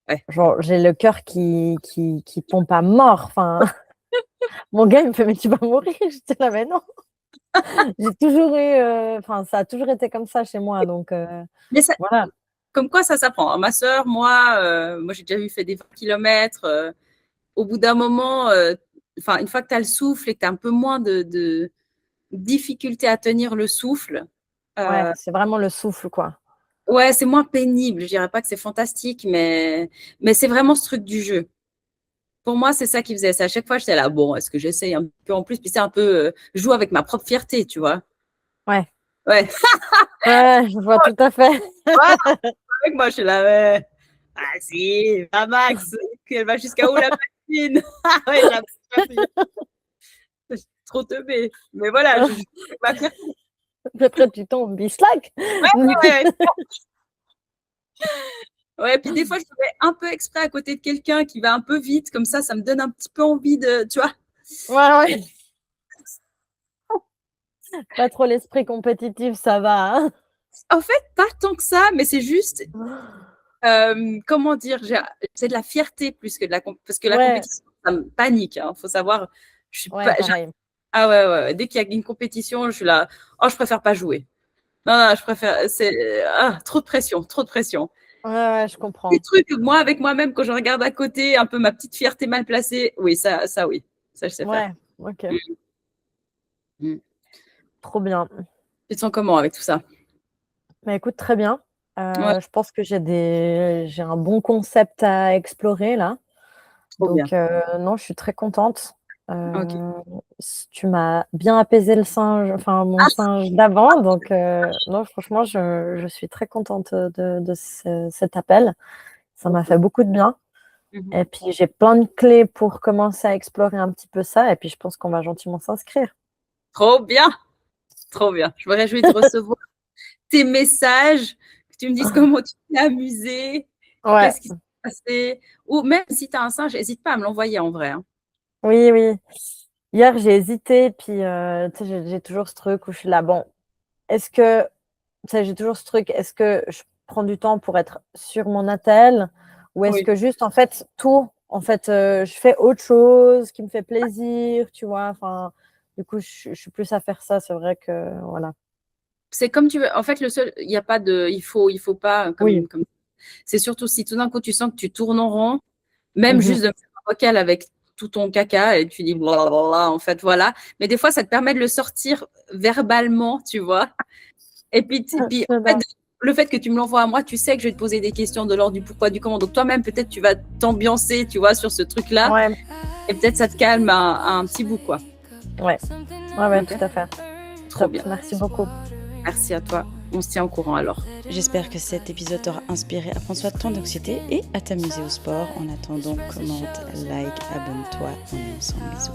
Ouais. Genre, j'ai le cœur qui pompe à mort. Enfin, mon gars, il me fait, mais tu vas mourir. J'étais là, mais non. J'ai toujours eu, enfin, ça a toujours été comme ça chez moi. Donc, Mais ça, voilà. comme quoi, ça s'apprend. Ma sœur, moi, j'ai déjà fait des 20 km. Au bout d'un moment, enfin, une fois que tu as le souffle et que tu as un peu moins de difficulté à tenir le souffle, Ouais, c'est vraiment le souffle, quoi. ouais, c'est moins pénible. Je dirais pas que c'est fantastique, mais c'est vraiment ce truc du jeu. Pour moi, c'est ça qui faisait ça. À chaque fois, j'étais là, bon, est-ce que j'essaye un peu en plus? Puis c'est un peu, je joue avec ma propre fierté, tu vois. Ouais, Ouais, ouais, je vois tout à fait. ouais, avec moi, je suis là, ouais. Ah si, la Max, elle va jusqu'à où la machine? Ah ouais, je suis trop teubée. Mais voilà, je joue avec ma fierté. Puis après, tu tombes, bislac. Ouais, ouais. Ouais, puis des fois, je fais un peu exprès à côté de quelqu'un qui va un peu vite, comme ça me donne un petit peu envie de, tu vois. Ouais. Pas trop l'esprit compétitif, ça va, hein. En fait, pas tant que ça, mais c'est juste, comment dire, c'est de la fierté plus que de la parce que la Ouais, compétition, ça me panique. Hein. Faut savoir, je suis ouais, pas, pareil. ah ouais, dès qu'il y a une compétition, je suis là, oh, je préfère pas jouer. Non, je préfère, c'est trop de pression, trop de pression. Ouais, je Des comprends. trucs, moi, avec moi-même, quand je regarde à côté, un peu ma petite fierté mal placée, oui, oui, ça, je sais faire. Ouais, ok. Mm. Trop bien. Tu te sens comment avec tout ça? Bah, écoute, très bien. Ouais, Je pense que j'ai un bon concept à explorer là. trop bien. Donc, non, je suis très contente. Ok. Tu m'as bien apaisé le singe, enfin mon singe d'avant. Donc, non, franchement, je suis très contente de cet appel. Ça m'a fait beaucoup de bien. Mhm. Et puis, j'ai plein de clés pour commencer à explorer un petit peu ça. Et puis, je pense qu'on va gentiment s'inscrire. Trop bien, trop bien. Je me réjouis de recevoir tes messages, que tu me dises comment tu t'es amusé, Ouais, qu'est-ce qui s'est passé. Ou même si tu as un singe, n'hésite pas à me l'envoyer en vrai. Hein. oui, oui. Hier, j'ai hésité. Puis, tu sais, j'ai toujours ce truc où je suis là. Bon, est-ce que, tu sais, j'ai toujours ce truc. Est-ce que je prends du temps pour être sur mon attel ou est-ce Oui. que juste, en fait, tout, en fait, je fais autre chose qui me fait plaisir, tu vois. Enfin, Du coup, je suis plus à faire ça. C'est vrai que, voilà. C'est comme tu veux. En fait, il n'y a pas de, il faut pas, Oui. c'est surtout si tout d'un coup tu sens que tu tournes en rond, même Mhm. juste de faire un vocal avec tout ton caca et tu dis blablabla, en fait, voilà. Mais des fois, ça te permet de le sortir verbalement, tu vois. Et puis, en fait, le fait que tu me l'envoies à moi, tu sais que je vais te poser des questions de l'ordre du pourquoi, du comment. Donc, toi-même, peut-être, tu vas t'ambiancer, tu vois, sur ce truc-là. Ouais. Et peut-être, ça te calme un petit bout, quoi. Ouais, Ok. tout à fait. Trop Top. bien. Merci beaucoup. Merci à toi. On se tient au courant alors. J'espère que cet épisode t'aura inspiré à prendre soin de ton anxiété et à t'amuser au sport. En attendant, commente, like, abonne-toi. On est ensemble. Bisous.